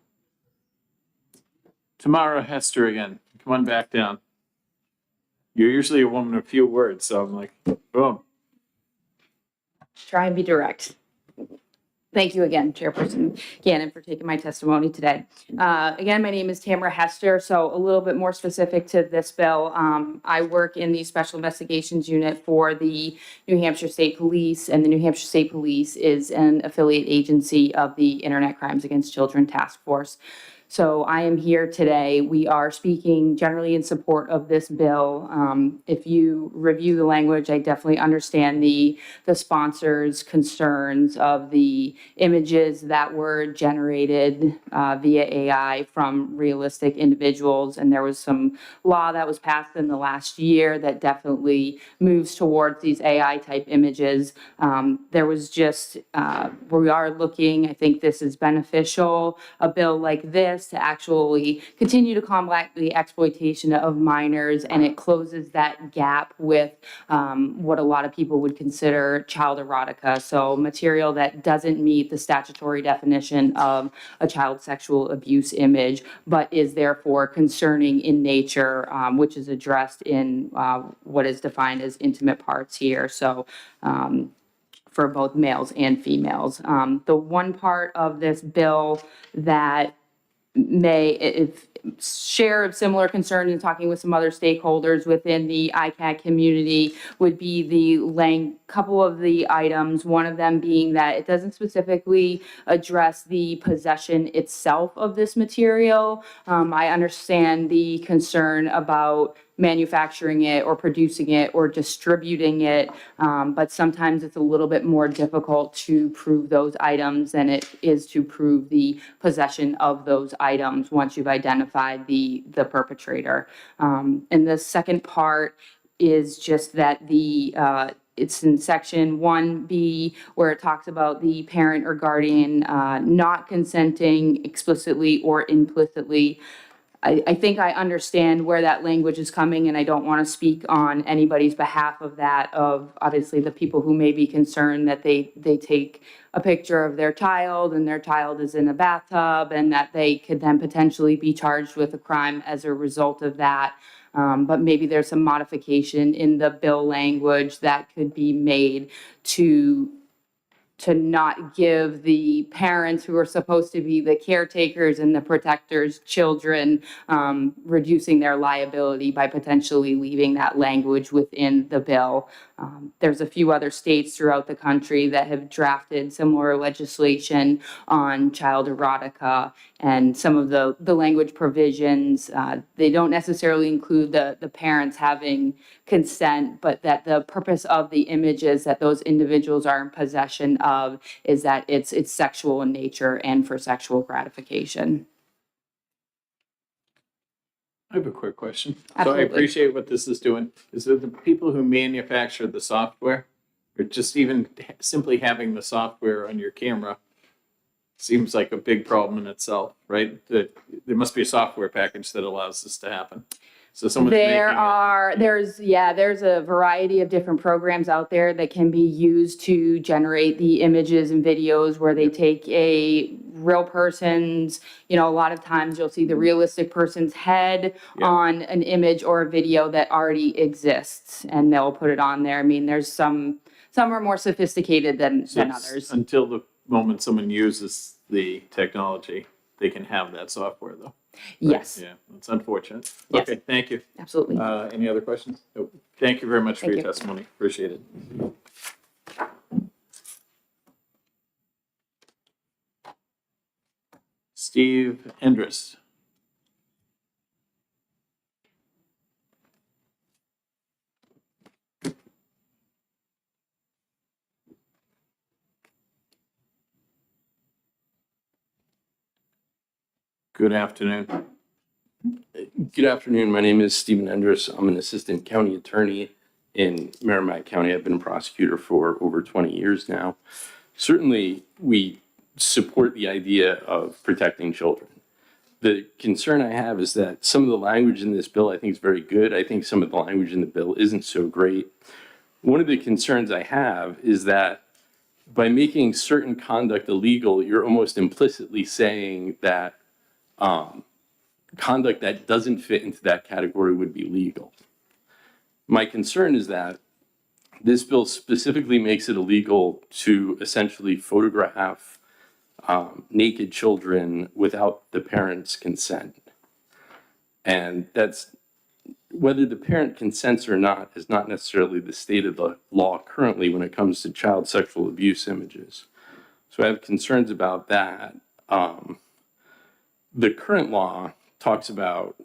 Tamara Hester again. Come on back down. You're usually a woman of few words, so I'm like, boom. Try and be direct. Thank you again, Chairperson Gannon, for taking my testimony today. Again, my name is Tamara Hester, so a little bit more specific to this bill. I work in the Special Investigations Unit for the New Hampshire State Police, and the New Hampshire State Police is an affiliate agency of the Internet Crimes Against Children Task Force. So I am here today. We are speaking generally in support of this bill. If you review the language, I definitely understand the sponsors' concerns of the images that were generated via AI from realistic individuals. And there was some law that was passed in the last year that definitely moves towards these AI type images. There was just, we are looking, I think this is beneficial, a bill like this to actually continue to combat the exploitation of minors, and it closes that gap with what a lot of people would consider child erotica, so material that doesn't meet the statutory definition of a child sexual abuse image, but is therefore concerning in nature, which is addressed in what is defined as intimate parts here. So for both males and females. The one part of this bill that share of similar concern in talking with some other stakeholders within the ICAC community would be the couple of the items, one of them being that it doesn't specifically address the possession itself of this material. I understand the concern about manufacturing it or producing it or distributing it, but sometimes it's a little bit more difficult to prove those items than it is to prove the possession of those items once you've identified the perpetrator. And the second part is just that it's in section 1B where it talks about the parent or guardian not consenting explicitly or implicitly. I think I understand where that language is coming, and I don't want to speak on anybody's behalf of that, of obviously the people who may be concerned that they take a picture of their child and their child is in a bathtub and that they could then potentially be charged with a crime as a result of that. But maybe there's some modification in the bill language that could be made to to not give the parents who are supposed to be the caretakers and the protectors, children, reducing their liability by potentially leaving that language within the bill. There's a few other states throughout the country that have drafted similar legislation on child erotica, and some of the language provisions, they don't necessarily include the parents having consent, but that the purpose of the images that those individuals are in possession of is that it's sexual in nature and for sexual gratification. I have a quick question. So I Absolutely. appreciate what this is doing. Is it the people who manufacture the software, or just even simply having the software on your camera seems like a big problem in itself, right? That there must be a software package that allows this to happen. So someone's making There's a variety of different programs out there that can be used to generate the images and videos where they take a real person's, a lot of times you'll see the realistic person's head on an image or a video that already exists, and they'll put it on there. I mean, there's some are more sophisticated than others. Until the moment someone uses the technology, they can have that software though. Yes. Yeah, that's unfortunate. Yes. Okay, thank you. Absolutely. Any other questions? Nope. Thank you very much for Thank your you. testimony. Appreciate it. Steve Endress. Good afternoon. Good afternoon. My name is Stephen Endress. I'm an assistant county attorney in Merrimack County. I've been a prosecutor for over 20 years now. Certainly, we support the idea of protecting children. The concern I have is that some of the language in this bill I think is very good. I think some of the language in the bill isn't so great. One of the concerns I have is that by making certain conduct illegal, you're almost implicitly saying that conduct that doesn't fit into that category would be legal. My concern is that this bill specifically makes it illegal to essentially photograph naked children without the parent's consent. And that's, whether the parent consents or not, is not necessarily the state of the law currently when it comes to child sexual abuse images. So I have concerns about that. The current law talks about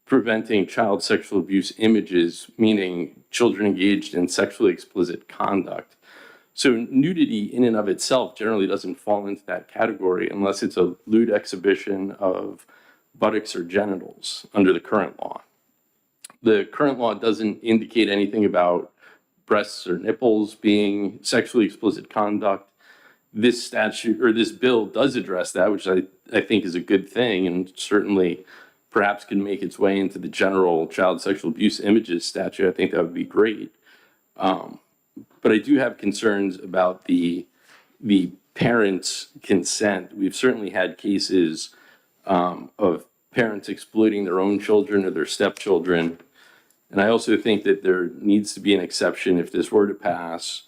preventing child sexual abuse images, meaning children engaged in sexually explicit conduct. So nudity in and of itself generally doesn't fall into that category unless it's a lewd exhibition of buttocks or genitals under the current law. The current law doesn't indicate anything about breasts or nipples being sexually explicit conduct. This statute or this bill does address that, which I think is a good thing, and certainly perhaps can make its way into the general child sexual abuse images statute. I think that would be great. But I do have concerns about the parents' consent. We've certainly had cases of parents exploiting their own children or their stepchildren. And I also think that there needs to be an exception if this were to pass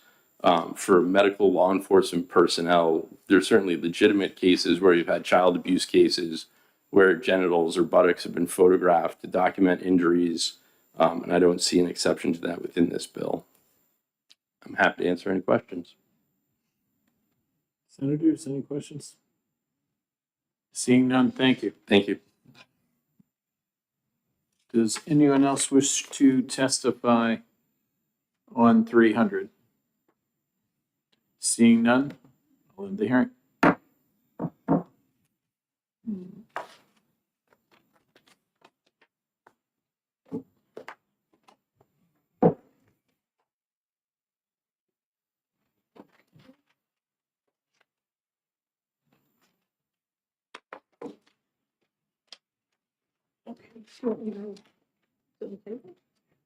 for medical law enforcement personnel. There's certainly legitimate cases where you've had child abuse cases where genitals or buttocks have been photographed to document injuries. And I don't see an exception to that within this bill. I'm happy to answer any questions. Senators, any questions? Seeing none, thank you. Thank you. Does anyone else wish to testify on 300? Seeing none, I'll end the hearing.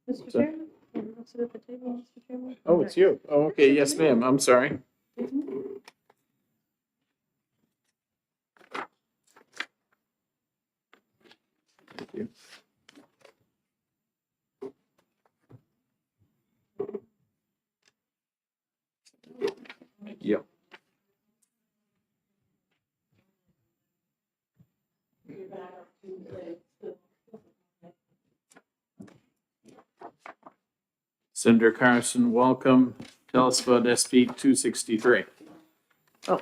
Mr. that? Chairman, I'll sit at the table, Mr. Chairman. Oh, it's you. Oh, okay, yes, ma'am. I'm sorry. Thank you. Yep. Senator Carson, welcome. Tell us about SB 263. Oh,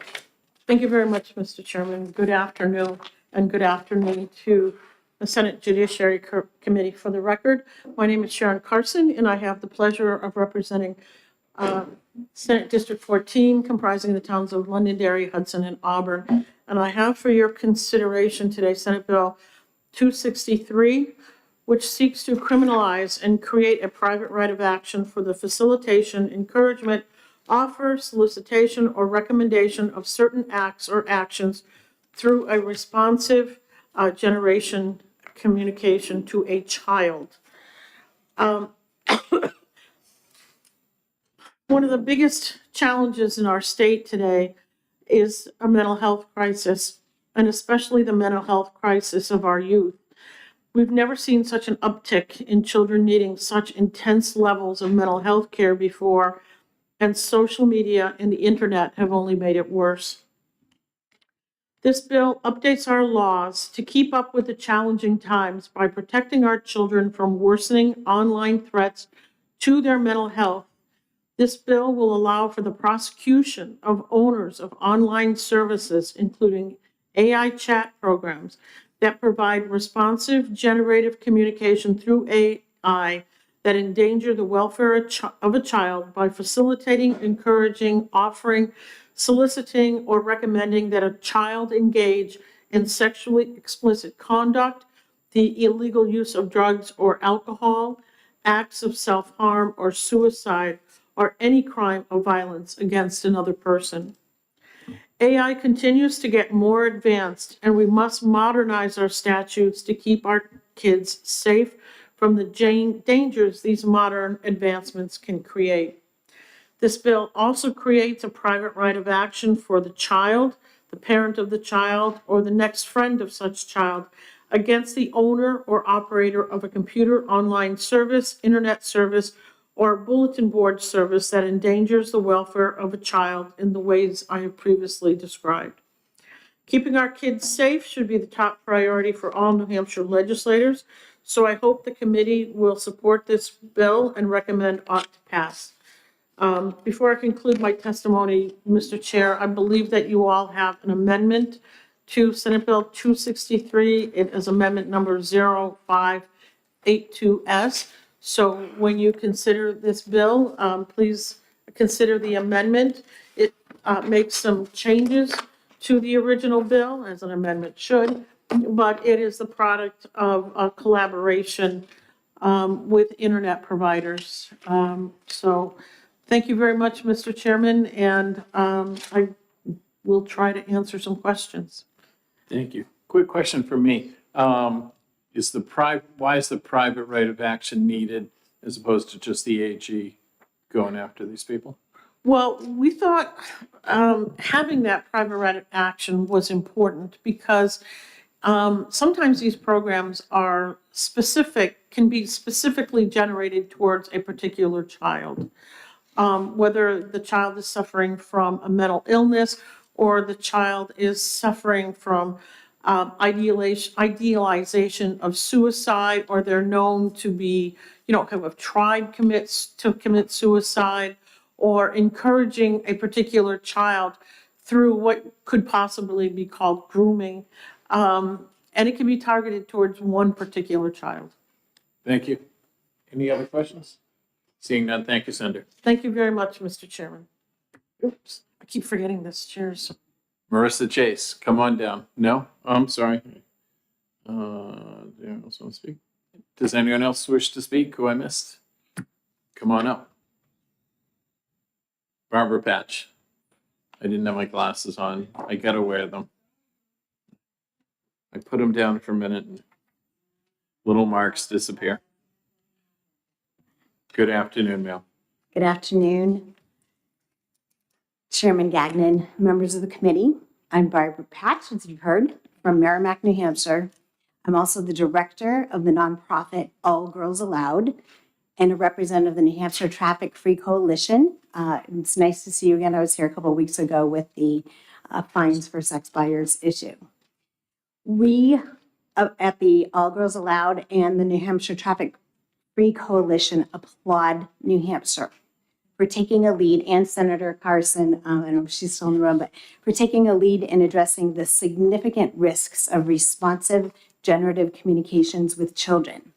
thank you very much, Mr. Chairman. Good afternoon, and good afternoon to the Senate Judiciary Committee. For the record, my name is Sharon Carson, and I have the pleasure of representing Senate District 14, comprising the towns of Londonderry, Hudson, and Auburn. And I have for your consideration today Senate Bill 263, which seeks to criminalize and create a private right of action for the facilitation, encouragement, offer, solicitation, or recommendation of certain acts or actions through a responsive generation communication to a child. One of the biggest challenges in our state today is a mental health crisis, and especially the mental health crisis of our youth. We've never seen such an uptick in children needing such intense levels of mental health care before, and social media and the internet have only made it worse. This bill updates our laws to keep up with the challenging times by protecting our children from worsening online threats to their mental health. This bill will allow for the prosecution of owners of online services, including AI chat programs that provide responsive, generative communication through AI that endanger the welfare of a child by facilitating, encouraging, offering, soliciting, or recommending that a child engage in sexually explicit conduct, the illegal use of drugs or alcohol, acts of self-harm or suicide, or any crime of violence against another person. AI continues to get more advanced, and we must modernize our statutes to keep our kids safe from the dangers these modern advancements can create. This bill also creates a private right of action for the child, the parent of the child, or the next friend of such child against the owner or operator of a computer online service, internet service, or a bulletin board service that endangers the welfare of a child in the ways I have previously described. Keeping our kids safe should be the top priority for all New Hampshire legislators, so I hope the committee will support this bill and recommend ought to pass. Before I conclude my testimony, Mr. Chair, I believe that you all have an amendment to Senate Bill 263. It is amendment number 0582S. So when you consider this bill, please consider the amendment. It makes some changes to the original bill, as an amendment should, but it is the product of a collaboration with internet providers. So thank you very much, Mr. Chairman, and I will try to answer some questions. Thank you. Quick question for me. Why is the private right of action needed as opposed to just the AG going after these people? Well, we thought having that private right of action was important because sometimes these programs are can be specifically generated towards a particular child. Whether the child is suffering from a mental illness or the child is suffering from idealization of suicide, or they're known to be, have tried to commit suicide, or encouraging a particular child through what could possibly be called grooming. And it can be targeted towards one particular child. Thank you. Any other questions? Seeing none, thank you, Senator. Thank you very much, Mr. Chairman. Oops, I keep forgetting this. Cheers. Marissa Chase, come on down. No? Oh, I'm sorry. Anyone else want to speak? Does anyone else wish to speak who I missed? Come on up. Barbara Patch. I didn't have my glasses on. I gotta wear them. I put them down for a minute and little marks disappear. Good afternoon, ma'am. Good afternoon, Chairman Gagnon, members of the committee. I'm Barbara Patch, as you've heard, from Merrimack, New Hampshire. I'm also the director of the nonprofit All Girls Allowed and a representative of the New Hampshire Traffic Free Coalition. It's nice to see you again. I was here a couple of weeks ago with the fines for sex buyers issue. We at the All Girls Allowed and the New Hampshire Traffic Free Coalition applaud New Hampshire for taking a lead, and Senator Carson, I don't know if she's still in the room, but for taking a lead in addressing the significant risks of responsive generative communications with children.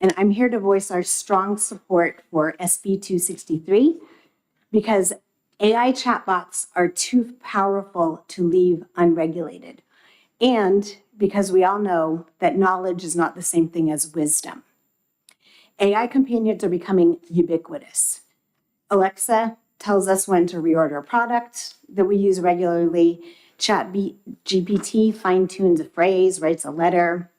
And I'm here to voice our strong support for SB 263 because AI chatbots are too powerful to leave unregulated. And because we all know that knowledge is not the same thing as wisdom. AI companions are becoming ubiquitous. Alexa tells us when to reorder a product that we use regularly. GPT fine-tunes a phrase, writes a letter.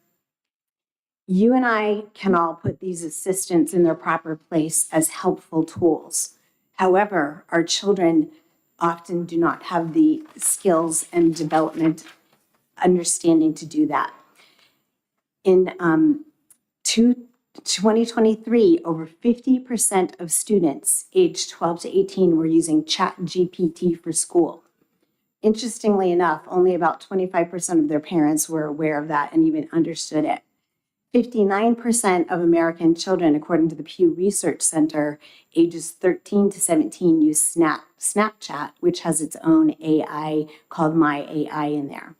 You and I can all put these assistants in their proper place as helpful tools. However, our children often do not have the skills and development understanding to do that. In 2023, over 50% of students aged 12 to 18 were using ChatGPT for school. Interestingly enough, only about 25% of their parents were aware of that and even understood it. 59% of American children, according to the Pew Research Center, ages 13 to 17 use Snapchat, which has its own AI called My AI in there.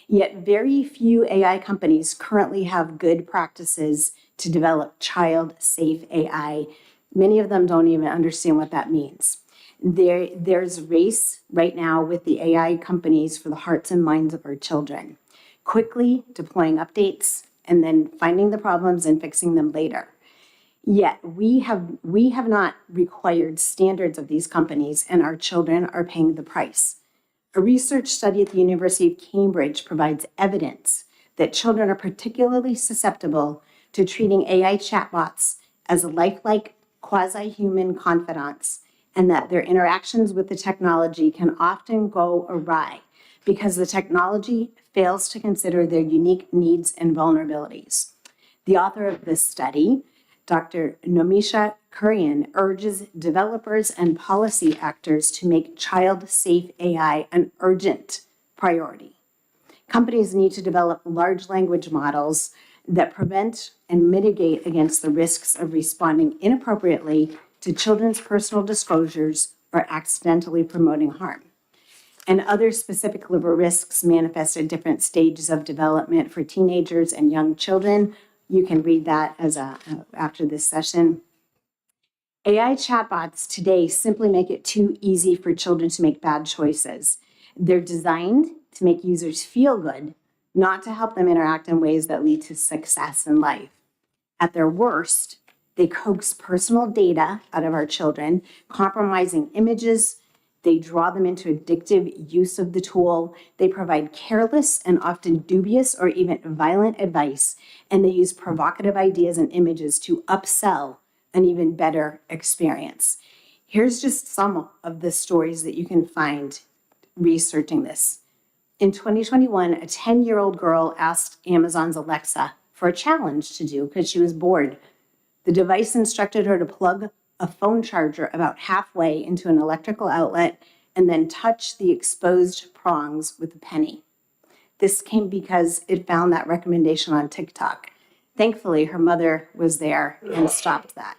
Yet very few AI companies currently have good practices to develop child-safe AI. Many of them don't even understand what that means. There's a race right now with the AI companies for the hearts and minds of our children, quickly deploying updates and then finding the problems and fixing them later. Yet we have not required standards of these companies, and our children are paying the price. A research study at the University of Cambridge provides evidence that children are particularly susceptible to treating AI chatbots as lifelike quasi-human confidants, and that their interactions with the technology can often go awry because the technology fails to consider their unique needs and vulnerabilities. The author of this study, Dr. Nomisha Kurian, urges developers and policy actors to make child-safe AI an urgent priority. Companies need to develop large language models that prevent and mitigate against the risks of responding inappropriately to children's personal disclosures or accidentally promoting harm. And other specific risks manifest at different stages of development for teenagers and young children. You can read that after this session. AI chatbots today simply make it too easy for children to make bad choices. They're designed to make users feel good, not to help them interact in ways that lead to success in life. At their worst, they coax personal data out of our children, compromising images. They draw them into addictive use of the tool. They provide careless and often dubious or even violent advice, and they use provocative ideas and images to upsell an even better experience. Here's just some of the stories that you can find researching this. In 2021, a 10-year-old girl asked Amazon's Alexa for a challenge to do because she was bored. The device instructed her to plug a phone charger about halfway into an electrical outlet and then touch the exposed prongs with a penny. This came because it found that recommendation on TikTok. Thankfully, her mother was there and stopped that.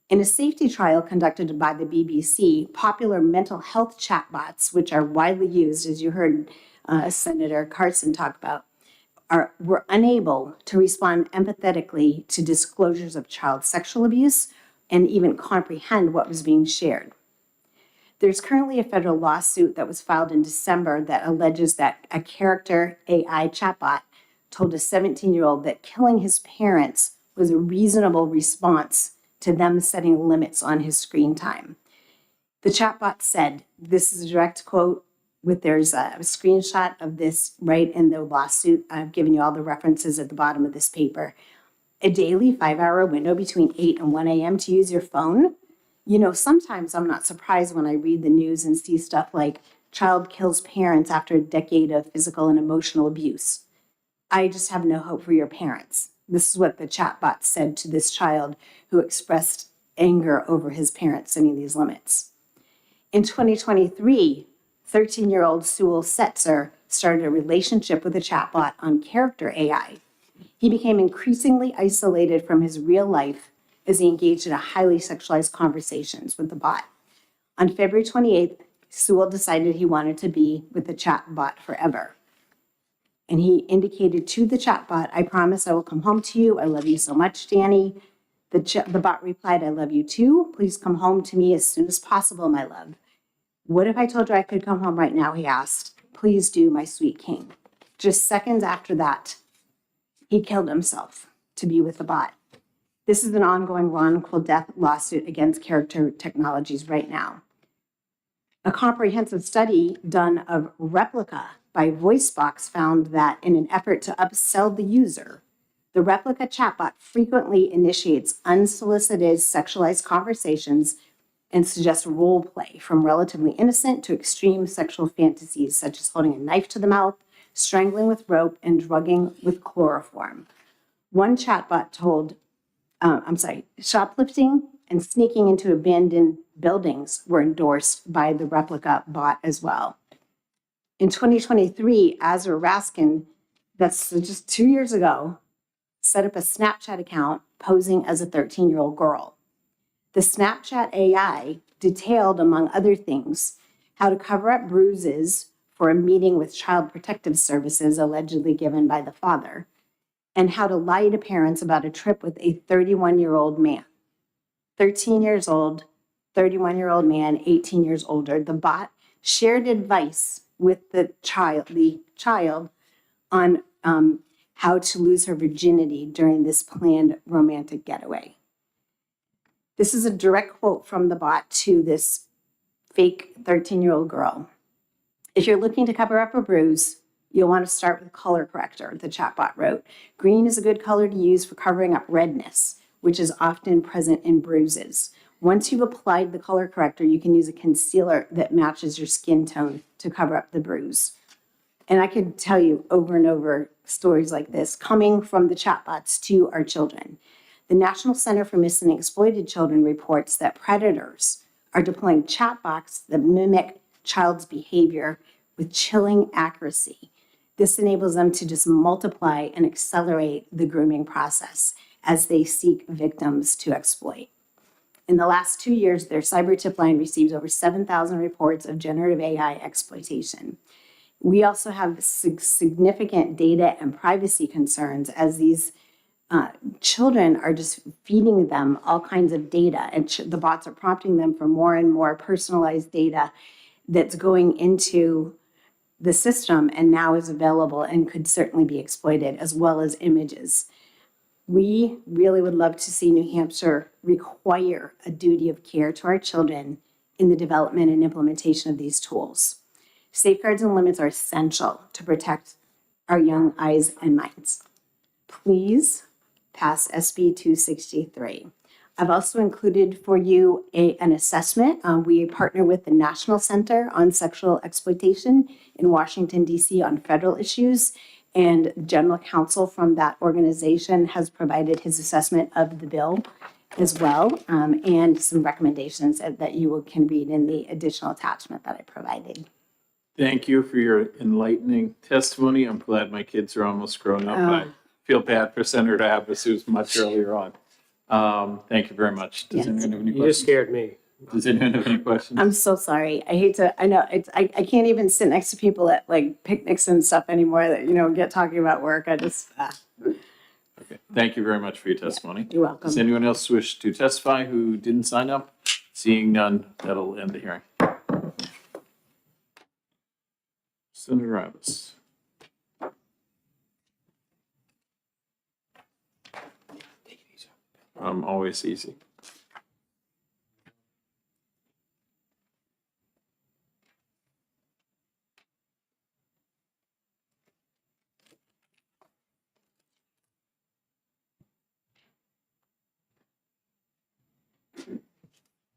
In a safety trial conducted by the BBC, popular mental health chatbots, which are widely used, as you heard Senator Carson talk about, were unable to respond empathetically to disclosures of child sexual abuse and even comprehend what was being shared. There's currently a federal lawsuit that was filed in December that alleges that a character AI chatbot told a 17-year-old that killing his parents was a reasonable response to them setting limits on his screen time. The chatbot said, this is a direct quote, there's a screenshot of this right in the lawsuit. I've given you all the references at the bottom of this paper. A daily 5-hour window between 8 and 1 a.m. to use your phone? You know, sometimes I'm not surprised when I read the news and see stuff like child kills parents after a decade of physical and emotional abuse. I just have no hope for your parents. This is what the chatbot said to this child who expressed anger over his parents setting these limits. In 2023, 13-year-old Sewell Setzer started a relationship with a chatbot on character AI. He became increasingly isolated from his real life as he engaged in a highly sexualized conversations with the bot. On February 28th, Sewell decided he wanted to be with the chat bot forever. And he indicated to the chat bot, "I promise I will come home to you. I love you so much, Danny." The bot replied, "I love you too. Please come home to me as soon as possible, my love." "What if I told you I could come home right now?" he asked. "Please do, my sweet king." Just seconds after that, he killed himself to be with the bot. This is an ongoing wrongful death lawsuit against Character Technologies right now. A comprehensive study done of Replica by VoiceBox found that in an effort to upsell the user, the Replica chatbot frequently initiates unsolicited sexualized conversations and suggests role play from relatively innocent to extreme sexual fantasies, such as holding a knife to the mouth, strangling with rope, and drugging with chloroform. One chatbot told, shoplifting and sneaking into abandoned buildings were endorsed by the Replica bot as well. In 2023, Azra Raskin, that's just 2 years ago, set up a Snapchat account posing as a 13-year-old girl. The Snapchat AI detailed, among other things, how to cover up bruises for a meeting with Child Protective Services allegedly given by the father, and how to lie to parents about a trip with a 31-year-old man. 13 years old, 31-year-old man, 18 years older. The bot shared advice with the child on how to lose her virginity during this planned romantic getaway. This is a direct quote from the bot to this fake 13-year-old girl. "If you're looking to cover up a bruise, you'll want to start with color corrector," the chatbot wrote. "Green is a good color to use for covering up redness, which is often present in bruises. Once you've applied the color corrector, you can use a concealer that matches your skin tone to cover up the bruise." And I could tell you over and over stories like this coming from the chatbots to our children. The National Center for Missing and Exploited Children reports that predators are deploying chatbots that mimic child's behavior with chilling accuracy. This enables them to just multiply and accelerate the grooming process as they seek victims to exploit. In the last 2 years, their cyber tip line receives over 7,000 reports of generative AI exploitation. We also have significant data and privacy concerns as these children are just feeding them all kinds of data, and the bots are prompting them for more and more personalized data that's going into the system and now is available and could certainly be exploited, as well as images. We really would love to see New Hampshire require a duty of care to our children in the development and implementation of these tools. Safeguards and limits are essential to protect our young eyes and minds. Please pass SB 263. I've also included for you an assessment. We partner with the National Center on Sexual Exploitation in Washington, D.C. on federal issues, and general counsel from that organization has provided his assessment of the bill as well, and some recommendations that you can read in the additional attachment that I provided. Thank you for your enlightening testimony. I'm glad my kids are almost grown up. I feel bad for Senator Abbas, who's much earlier on. Thank you very much. Does anyone have any questions? You just scared me. Does anyone have any questions? I'm so sorry. I know I can't even sit next to people at like picnics and stuff anymore that, get talking about work. I just, Okay. Thank you very much for your testimony. You're welcome. Does anyone else wish to testify who didn't sign up? Seeing none, that'll end the hearing. Senator Abbas. Always easy.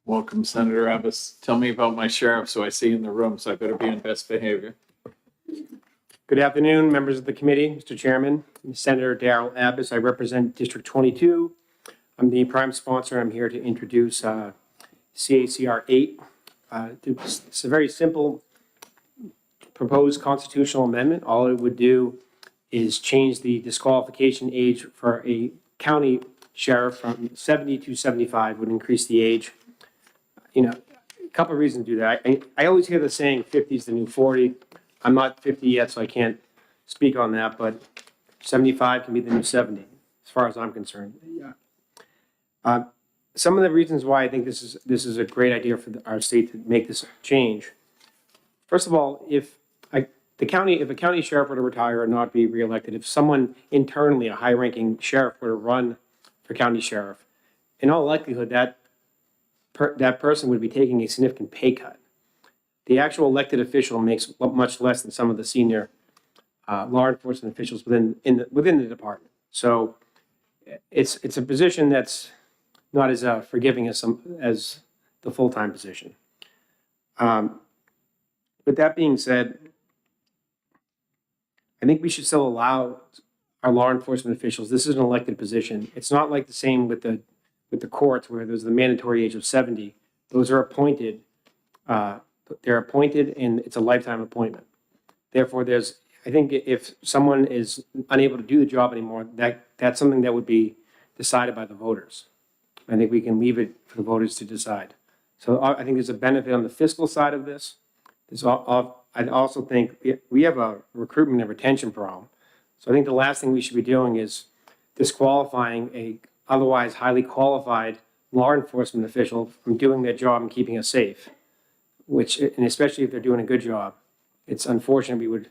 Welcome, Senator Abbas. Tell me about my sheriff so I see you in the room, so I better be on best behavior. Good afternoon, members of the committee, Mr. Chairman. I'm Senator Darrell Abbas. I represent District 22. I'm the prime sponsor. I'm here to introduce CACR 8. It's a very simple proposed constitutional amendment. All it would do is change the disqualification age for a county sheriff from 70 to 75 would increase the age. You know, a couple of reasons to do that. I always hear the saying 50 is the new 40. I'm not 50 yet, so I can't speak on that, but 75 can be the new 70, as far as I'm concerned. Some of the reasons why I think this is a great idea for our state to make this change. First of all, if a county sheriff were to retire and not be reelected, if someone internally, a high-ranking sheriff, were to run for county sheriff, in all likelihood, that person would be taking a significant pay cut. The actual elected official makes much less than some of the senior law enforcement officials within the department. So it's a position that's not as forgiving as the full-time position. With that being said, I think we should still allow our law enforcement officials. This is an elected position. It's not like the same with the courts where there's the mandatory age of 70. Those are appointed. They're appointed, and it's a lifetime appointment. Therefore, I think if someone is unable to do the job anymore, that's something that would be decided by the voters. I think we can leave it for the voters to decide. So I think there's a benefit on the fiscal side of this. I also think we have a recruitment and retention problem. So I think the last thing we should be doing is disqualifying a otherwise highly qualified law enforcement official from doing their job and keeping us safe, and especially if they're doing a good job. It's unfortunate we would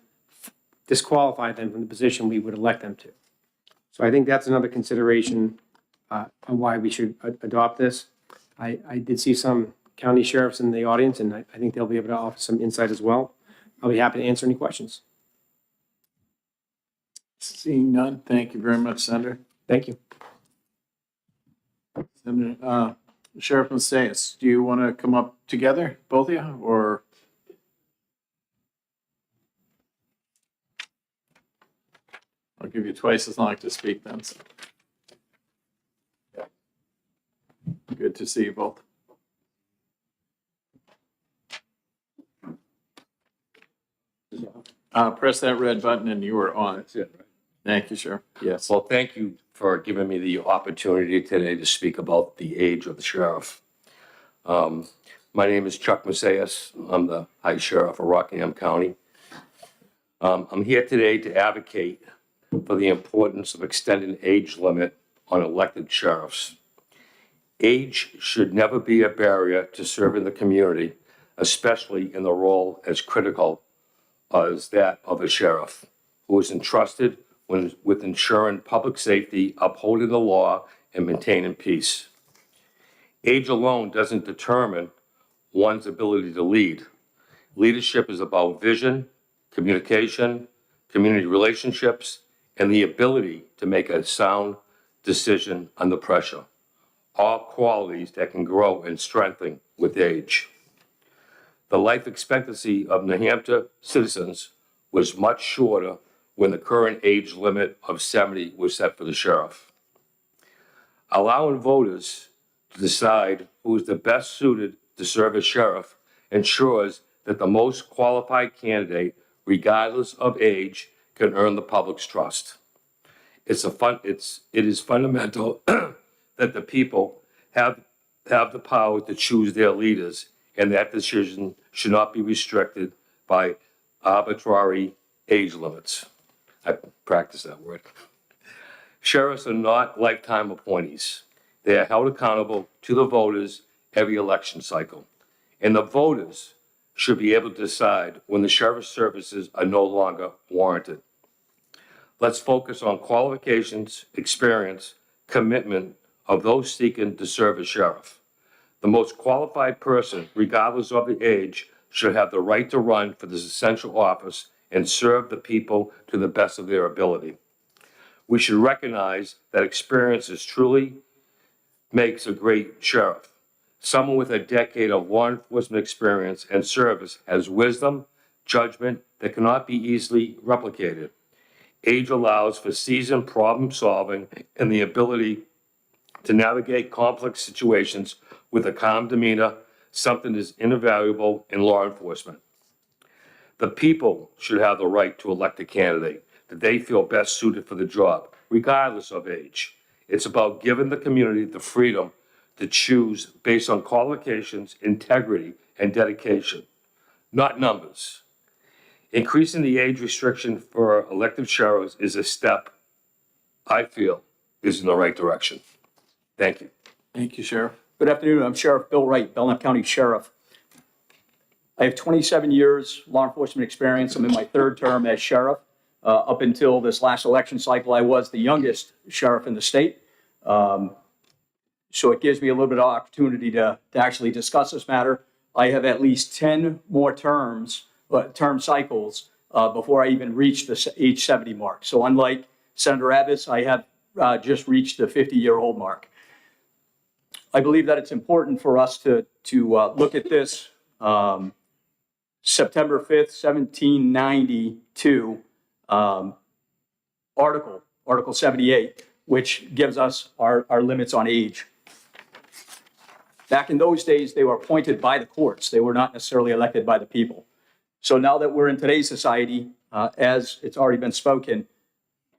disqualify them from the position we would elect them to. So I think that's another consideration on why we should adopt this. I did see some county sheriffs in the audience, and I think they'll be able to offer some insight as well. I'll be happy to answer any questions. Seeing none, thank you very much, Senator. Thank you. Senator, Sheriff Macias, do you want to come up together, both of you, or? I'll give you twice as long to speak then. So. Good to see you both. Press that red button and you are on. That's it, right? Thank you, Sheriff. Yes. Well, thank you for giving me the opportunity today to speak about the age of the sheriff. My name is Chuck Macias. I'm the High Sheriff of Rockingham County. I'm here today to advocate for the importance of extending age limit on elected sheriffs. Age should never be a barrier to serving the community, especially in the role as critical as that of a sheriff, who is entrusted with ensuring public safety, upholding the law, and maintaining peace. Age alone doesn't determine one's ability to lead. Leadership is about vision, communication, community relationships, and the ability to make a sound decision under pressure. All qualities that can grow and strengthen with age. The life expectancy of New Hampshire citizens was much shorter when the current age limit of 70 was set for the sheriff. Allowing voters to decide who is the best suited to serve as sheriff ensures that the most qualified candidate, regardless of age, can earn the public's trust. It is fundamental that the people have the power to choose their leaders, and that decision should not be restricted by arbitrary age limits. I practice that word. Sheriffs are not lifetime appointees. They are held accountable to the voters every election cycle, and the voters should be able to decide when the sheriff's services are no longer warranted. Let's focus on qualifications, experience, commitment of those seeking to serve as sheriff. The most qualified person, regardless of the age, should have the right to run for this essential office and serve the people to the best of their ability. We should recognize that experience truly makes a great sheriff. Someone with a decade of law enforcement experience and service has wisdom, judgment that cannot be easily replicated. Age allows for seasoned problem solving and the ability to navigate complex situations with a calm demeanor, something that is invaluable in law enforcement. The people should have the right to elect a candidate that they feel best suited for the job, regardless of age. It's about giving the community the freedom to choose based on qualifications, integrity, and dedication, not numbers. Increasing the age restriction for elective sheriffs is a step I feel is in the right direction. Thank you. Thank you, Sheriff. Good afternoon. I'm Sheriff Bill Wright, Belknap County Sheriff. I have 27 years law enforcement experience. I'm in my third term as sheriff. Up until this last election cycle, I was the youngest sheriff in the state. So it gives me a little bit of opportunity to actually discuss this matter. I have at least 10 more term cycles before I even reach the age 70 mark. So unlike Senator Abbas, I have just reached the 50-year-old mark. I believe that it's important for us to look at this September 5th, 1792 Article 78, which gives us our limits on age. Back in those days, they were appointed by the courts. They were not necessarily elected by the people. So now that we're in today's society, as it's already been spoken,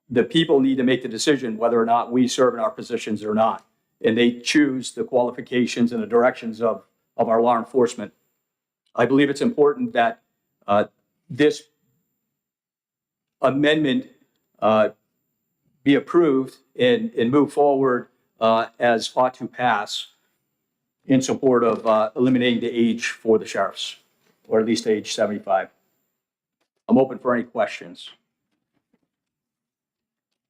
the people need to make the decision whether or not we serve in our positions or not. And they choose the qualifications and the directions of our law enforcement. I believe it's important that this amendment be approved and move forward as ought to pass in support of eliminating the age for the sheriffs, or at least age 75. I'm open for any questions.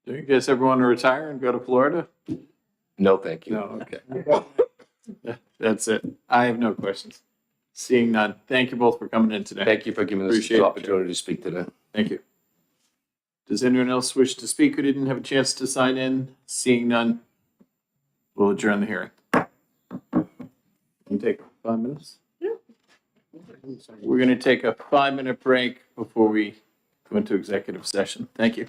Do you guys ever want to retire and go to Florida? No, thank you. No, okay. That's it. I have no questions. Seeing none. Thank you both for coming in today. Thank you for giving us Appreciate the it, opportunity to speak today. Thank you. Does anyone else wish to speak who didn't have a chance to sign in? Seeing none, we'll adjourn the hearing. Can you take 5 minutes? Yeah. We're going to take a 5-minute break before we go into executive session. Thank you.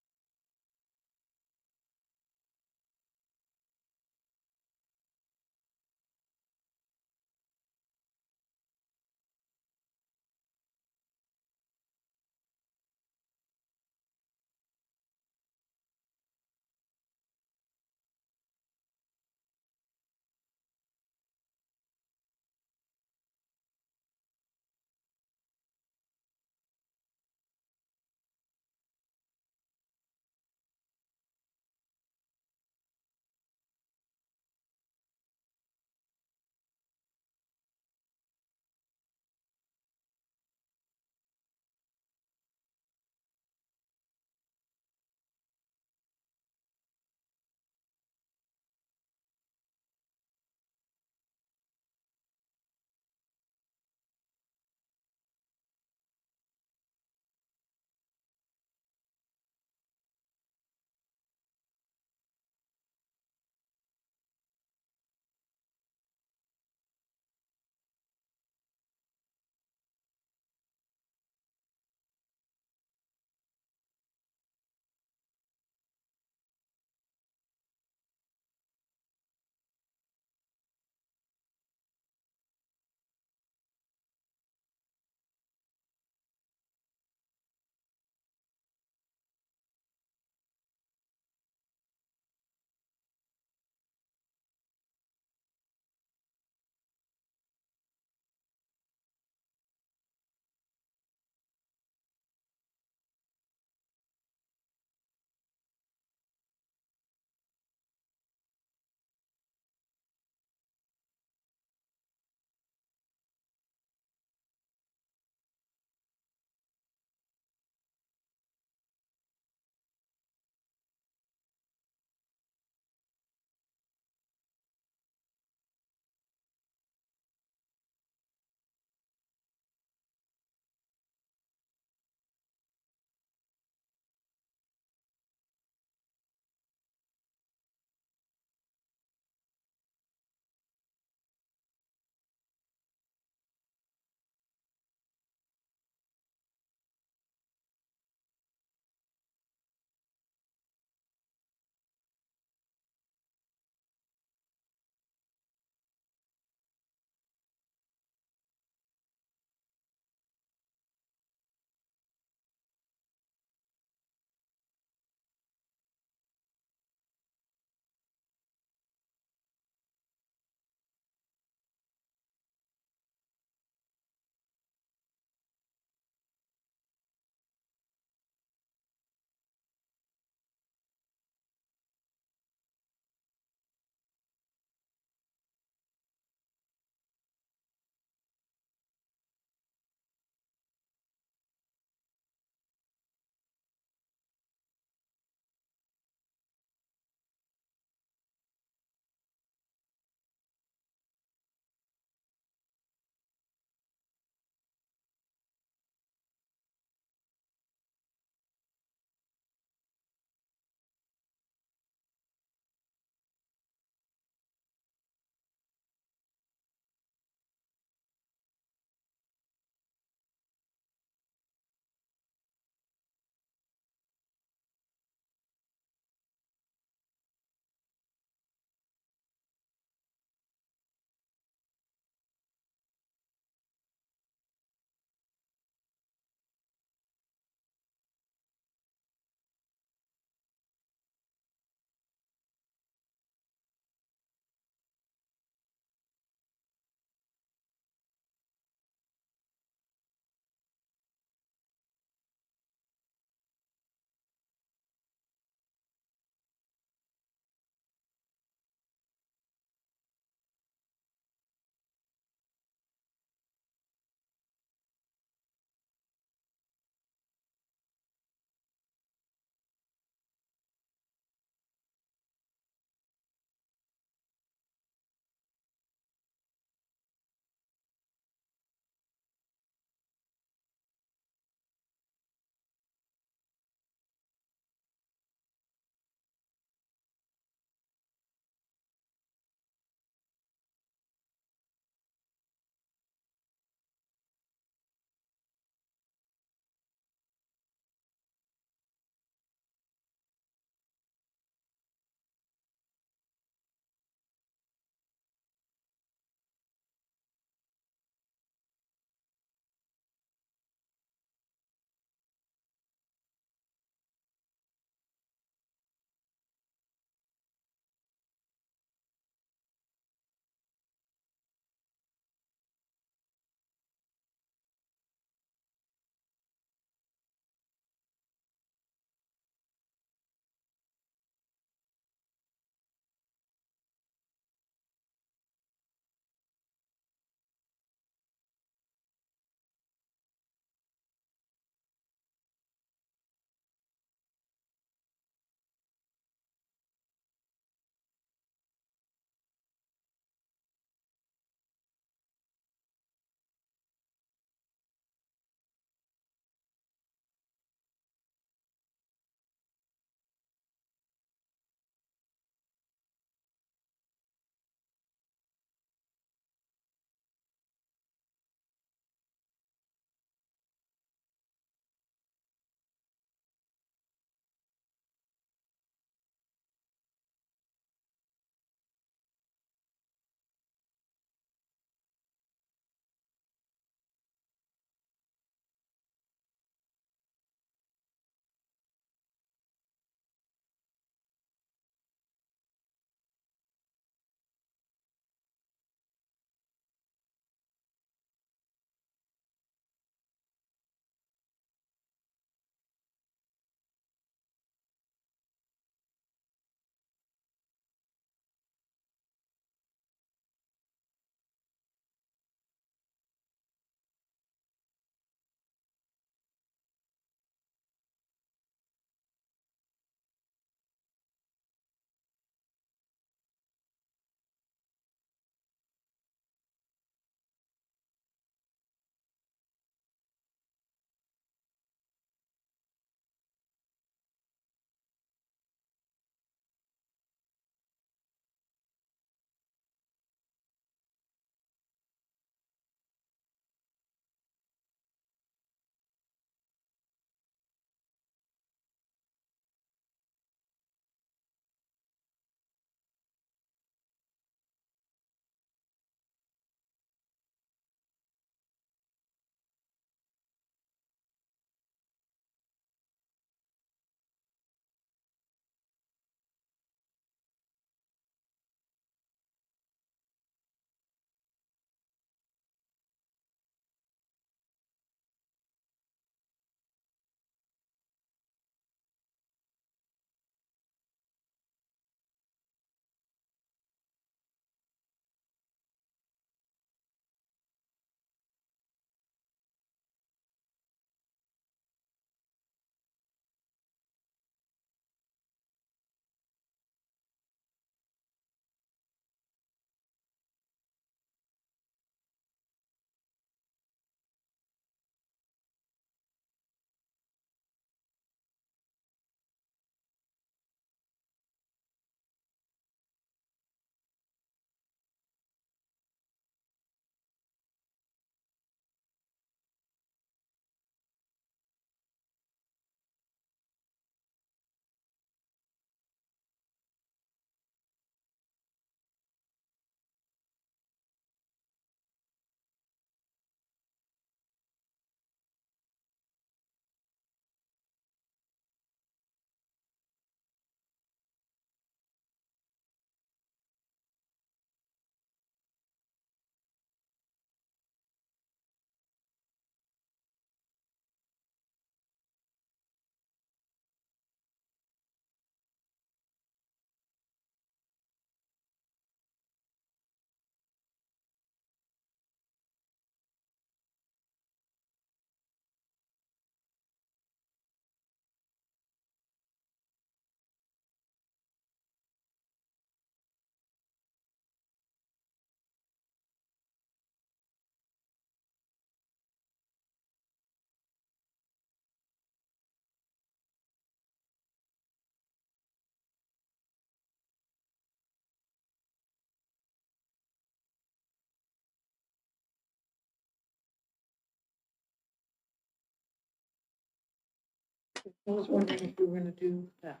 I was wondering if you were going to do that.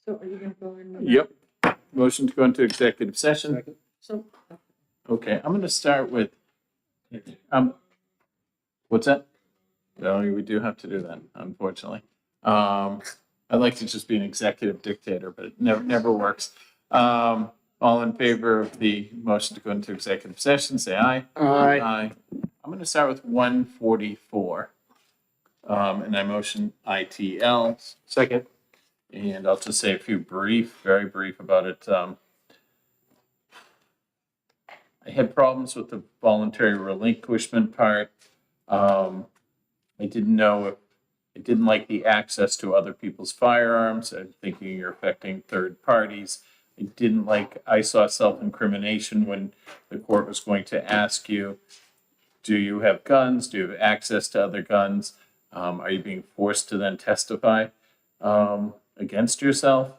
So are you going to go in? Yep. Motion to go into executive session. So, Okay, I'm gonna start with, what's that? No, we do have to do that, unfortunately. I'd like to just be an executive dictator, but it never works. All in favor of the motion to go into executive session, say aye. Aye. Aye. I'm gonna start with 144. And I motion ITL. Second. And I'll just say a few very brief about it. I had problems with the voluntary relinquishment part. I didn't know if, I didn't like the access to other people's firearms. I'm thinking you're affecting third parties. I saw self-incrimination when the court was going to ask you, do you have guns? Do you have access to other guns? Are you being forced to then testify against yourself?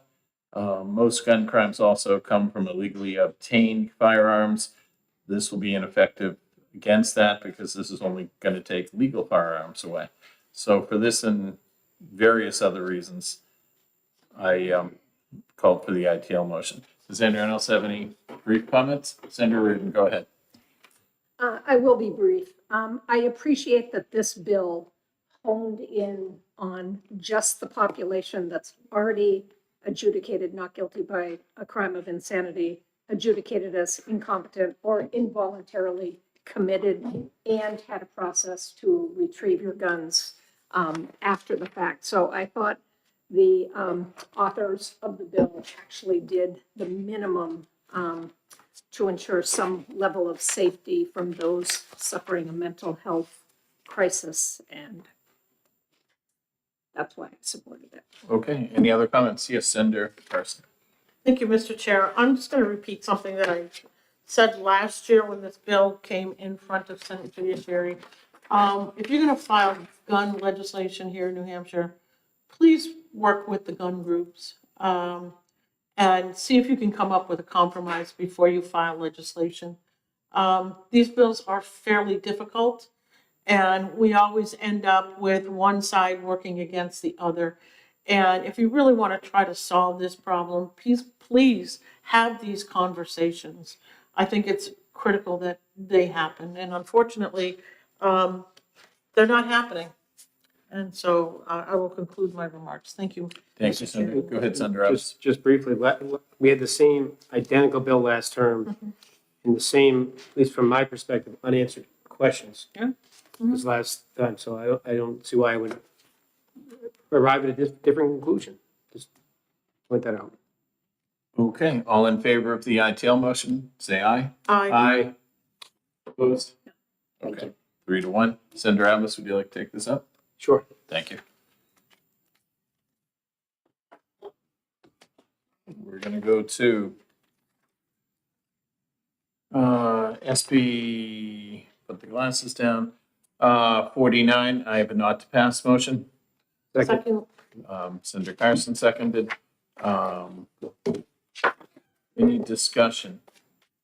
Most gun crimes also come from illegally obtained firearms. This will be ineffective against that because this is only going to take legal firearms away. So for this and various other reasons, I called for the ITL motion. Does anyone else have any brief comments? Senator Reardon, go ahead. I will be brief. I appreciate that this bill honed in on just the population that's already adjudicated not guilty by a crime of insanity, adjudicated as incompetent or involuntarily committed, and had a process to retrieve your guns after the fact. So I thought the authors of the bill actually did the minimum to ensure some level of safety from those suffering a mental health crisis, and that's why I supported it. Okay, any other comments? Yes, Senator Carson. thank you, Mr. Chair. I'm just going to repeat something that I said last year when this bill came in front of Senate Judiciary. If you're going to file gun legislation here in New Hampshire, please work with the gun groups and see if you can come up with a compromise before you file legislation. These bills are fairly difficult, and we always end up with one side working against the other. And if you really want to try to solve this problem, please have these conversations. I think it's critical that they happen. And unfortunately, they're not happening. And so I will conclude my remarks. Thank you. Thank you, Senator. Go ahead, Senator Evans. Just briefly, we had the same identical bill last term and the same, at least from my perspective, unanswered questions. Yeah. This last time, so I don't see why I would arrive at a different conclusion. Just point that out. Okay, all in favor of the ITL motion, say aye. Aye. Aye. Opposed? Okay, 3-1. Senator Atlas, would you like to take this up? Sure. Thank you. We're gonna go to SB, put the glasses down, 49. I have a not to pass motion. Second. Senator Carson seconded. Any discussion?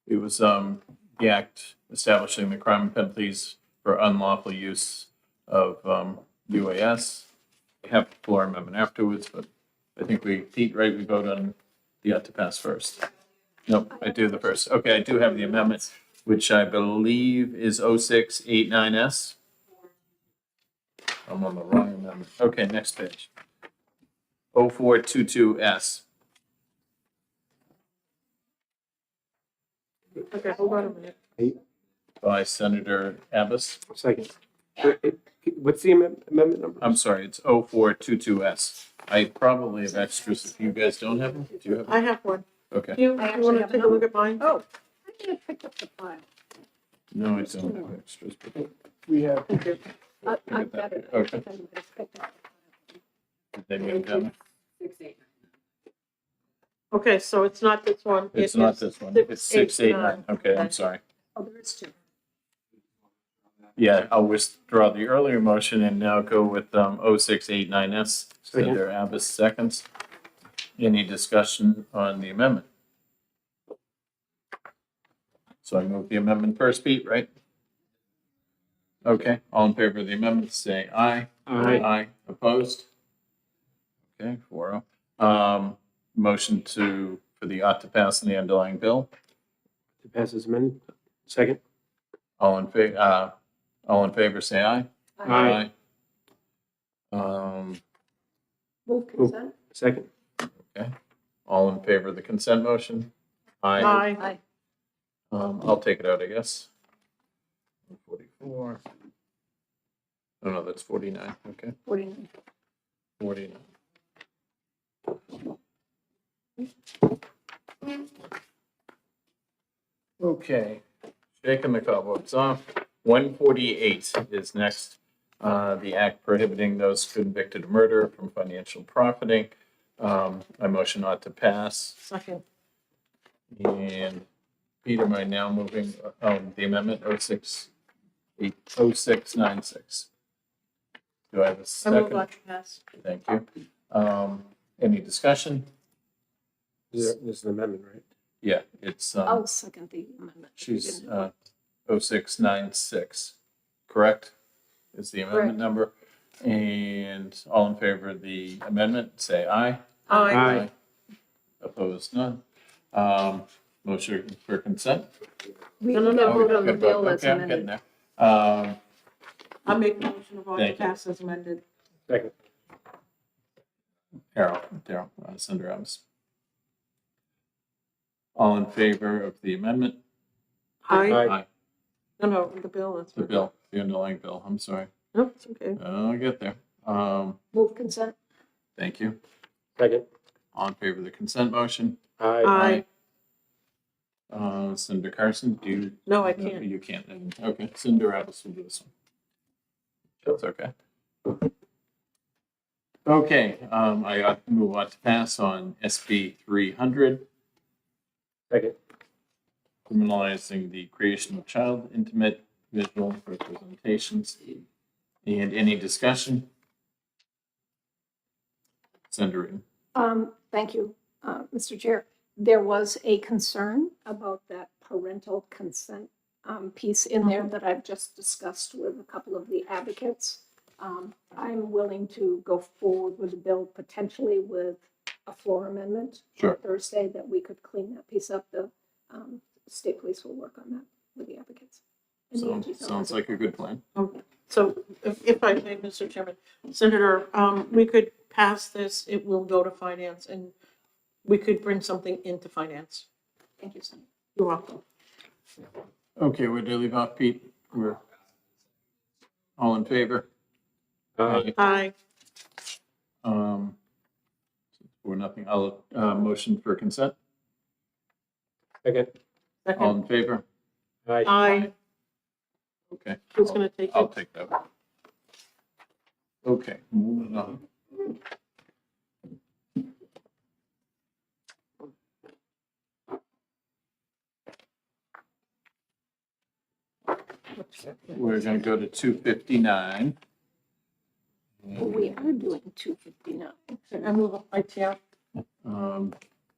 It was the act establishing the crime and penalties for unlawful use of UAS. We have the floor amendment afterwards, but I think Pete, right, we vote on the ought to pass first. Nope, I do the first. Okay, I do have the amendment, which I believe is 0689S. I'm on the wrong amendment. Okay, next page. 0422S. Okay, hold on a minute. By Senator Abbas. Second. What's the amendment number? I'm sorry, it's 0422S. I probably have extras if you guys don't have them. Do you have them? I have one. Okay. Do you want to take a look at mine? Oh, I think I picked up the file. No, I don't have extras, but we have. I've got it. Okay. I think I might have picked up. Did they move them? Okay, so it's not this one. It's It not is this one. It's 689. Okay, I'm sorry. Oh, there is two. Yeah, I'll withdraw the earlier motion and now go with 0689S. Senator Abbas seconds. Any discussion on the amendment? So I move the amendment first, Pete, right? Okay, all in favor of the amendment, say aye. Aye. Aye, opposed? Okay, 4-0. Motion for the ought to pass on the underlying bill. To pass as amended. Second. All in favor, say aye. Aye. Move consent. Second. Okay, all in favor of the consent motion? Aye. Aye. I'll take it out, I guess. 44. Oh, no, that's 49, okay. 49. 49. Okay, shaking the cobwebs off. 148 is next. The act prohibiting those convicted of murder from financial profiting. I motion not to pass. Second. And Peter, am I now moving, the amendment 0696? Do I have a I second? move on to pass. Thank you. Any discussion? This is an amendment, right? Yeah, it's, I'll second the amendment. she's, 0696, correct? Is the amendment number? And all in favor of the amendment, say aye. Aye. Opposed, none. Motion for consent? We No, no, can no. vote on the Good bill vote. as Okay, I'm getting amended. there. I make the motion of on to Thank you. pass as amended. Second. Daryl, Senator Adams. All in favor of the amendment? Aye. No, the bill is. The bill, the underlying bill, I'm sorry. Nope, it's okay. I'll get there. Move consent. Thank you. Second. All in favor of the consent motion? Aye. Senator Carson, do you? No, I can't. You can't. Okay, Senator Adams will do this one. That's okay. Okay, I ought to move on to pass on SB 300, Second. criminalizing the creation of child intimate visual representations. And any discussion? Senator Reed. Thank you, Mr. Chair. There was a concern about that parental consent piece in there that I've just discussed with a couple of the advocates. I'm willing to go forward with the bill potentially with a floor amendment Sure. on Thursday that we could clean that piece up. The state police will work on that with the advocates. And the AG's Sounds office. like a good plan. Okay. So if I may, Mr. Chairman, Senator, we could pass this, it will go to finance, and we could bring something into finance. Thank you, Senator. You're welcome. Okay, where did I leave off, Pete? We're all in favor? Aye. Or nothing, I'll, motion for consent. Second. All Second. in favor? Aye. Okay. Who's gonna take I'll it? take that. Okay, moving on. We're gonna go to 259. We are doing 259. I move ITR.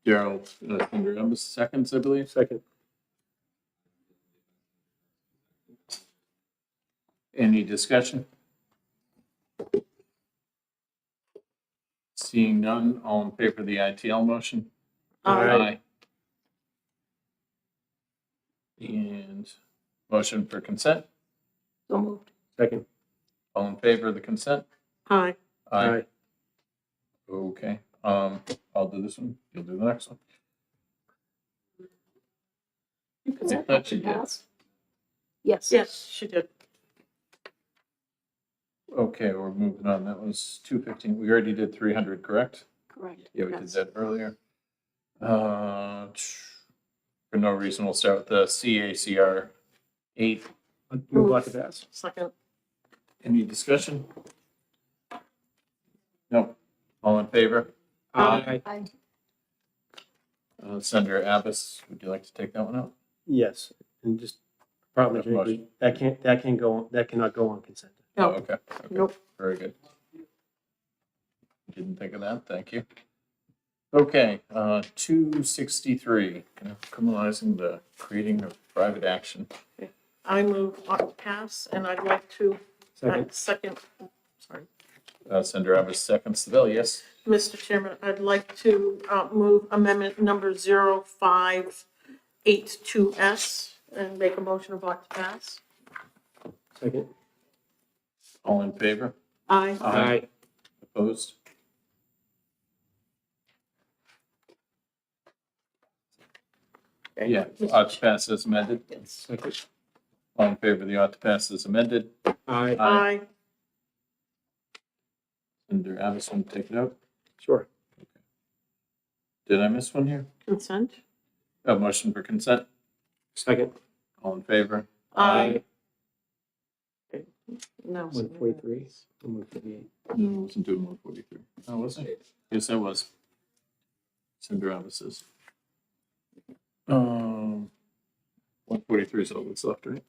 Gerald, Senator Adams, seconds, I believe. Second. Any discussion? Seeing none, all in favor of the ITL motion? Aye. And motion for consent? So moved. Second. All in favor of the consent? Aye. Aye. Okay, I'll do this one, you'll do the next one. Is that thought you did. pass? Yes. Yes, she did. Okay, we're moving on, that was 215, we already did 300, correct? Correct. Yeah, we did that earlier. For no reason, we'll start with the CACR 8. Move on to pass. Second. Any discussion? No. All in favor? Aye. Aye. Senator Abbas, would you like to take that one out? Yes, and just probably Motion. that cannot go on consent. Oh, No. okay. Nope. Very good. Didn't think of that, thank you. Okay, 263, criminalizing the creating of private action. I move ought to pass, and I'd like to second, sorry. Senator Abbas seconds the bill, yes? Mr. Chairman, I'd like to move amendment number 0582S and make a motion of ought to pass. Second. All in favor? Aye. Aye. Opposed? Yeah, ought to pass as amended. Second. All in favor of the ought to pass as amended? Aye. Aye. Senator Abbas, want to take note? Sure. Did I miss one here? Consent? A motion for consent? Second. All in favor? Aye. No. 143 and 148. No, I wasn't doing 143. Oh, was I? Yes, I was. Senator Abbas's. 143 is all that's left, right?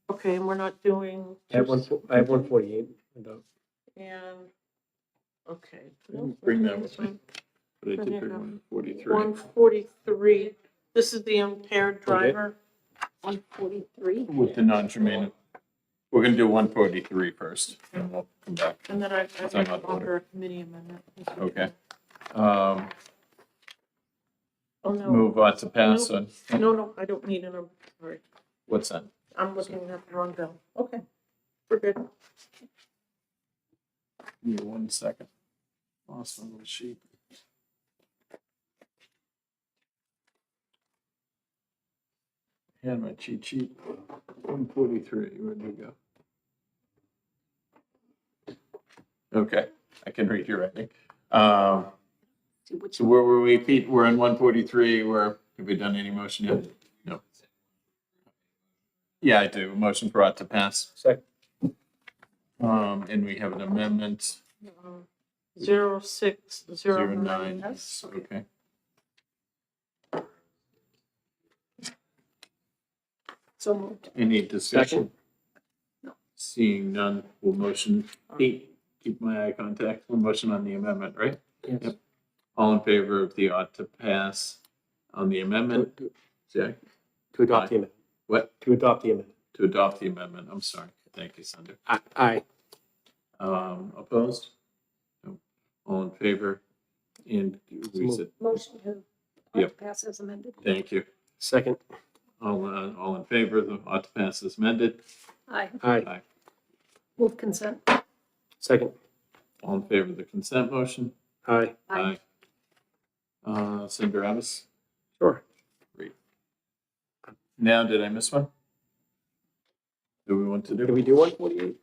Okay, and we're not doing. I have 148. And, okay. Bring that with me. But I did bring 143. 143, this is the impaired driver. 143. With the non-germane. We're gonna do 143 first, and we'll come back. And then I'd It's like on to order. offer a committee amendment. Okay. Oh, no. Move ought to pass on. No, I don't need an, sorry. What's that? I'm looking at the wrong bill. Okay, we're good. Give me 1 second. Lost my little sheet. Had my cheat sheet. 143, where'd you go? Okay, I can read your writing. So where were we, Pete? We're in 143, have we done any motion yet? No. Yeah, I do, a motion for ought to pass. Second. And we have an amendment. 0609. Okay. So moved. Any discussion? Seeing none, we'll motion. Pete, keep my eye contact. We'll motion on the amendment, right? Yes. Yep. All in favor of the ought to pass on the amendment? Jack? To adopt the amendment. What? To adopt the amendment. To adopt the amendment. I'm sorry. Thank you, Senator. Aye. Opposed? No. All in favor? And we said, Motion to ought to pass as amended. thank you. Second. All in favor of the ought to pass as amended? Aye. Aye. Move consent. Second. All in favor of the consent motion? Aye. Aye. Senator Abbas? Sure. Great. Now, did I miss one? Do we want to do? Did we do 148?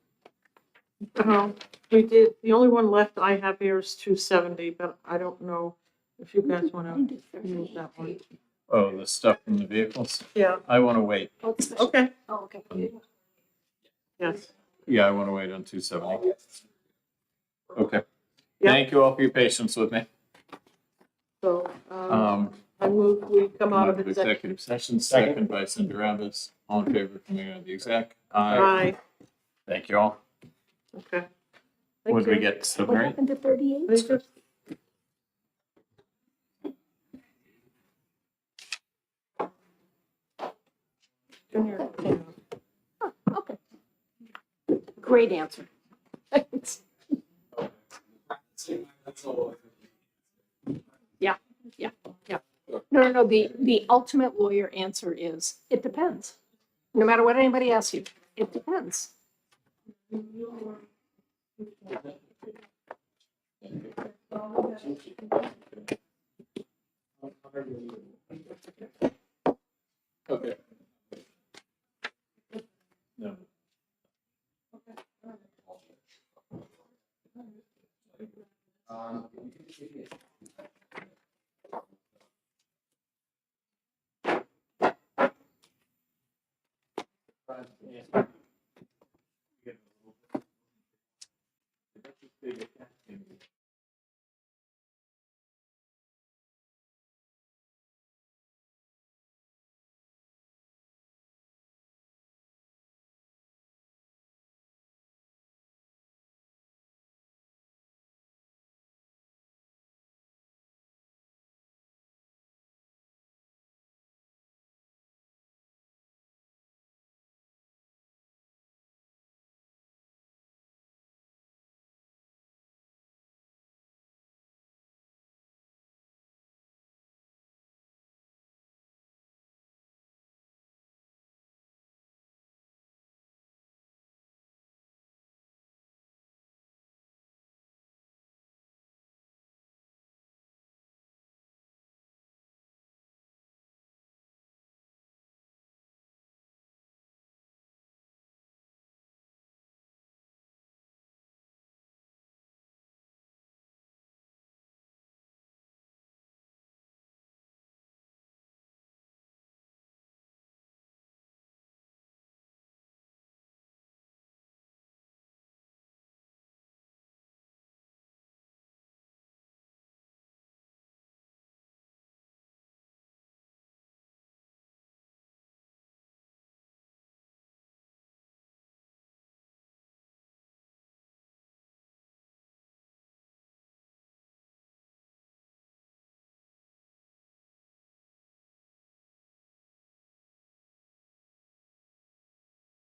We did, the only one left I have here is 270, but I don't know if you guys want to use that one. Oh, the stuff from the vehicles? Yeah, I want to wait. okay, Oh, okay. yes. Yeah, I want to wait on 270. Okay. Yeah. Thank you all for your patience with me. So, I move we come out of executive. Executive session, second by Senator Abbas. All in favor of coming out of the exec? Aye. Thank you all. Okay. What did we get? What 7 or 8? happened to 38? Okay. Great answer. Yeah. No. The ultimate lawyer answer is, it depends. No matter what anybody asks you, it depends. Okay. No.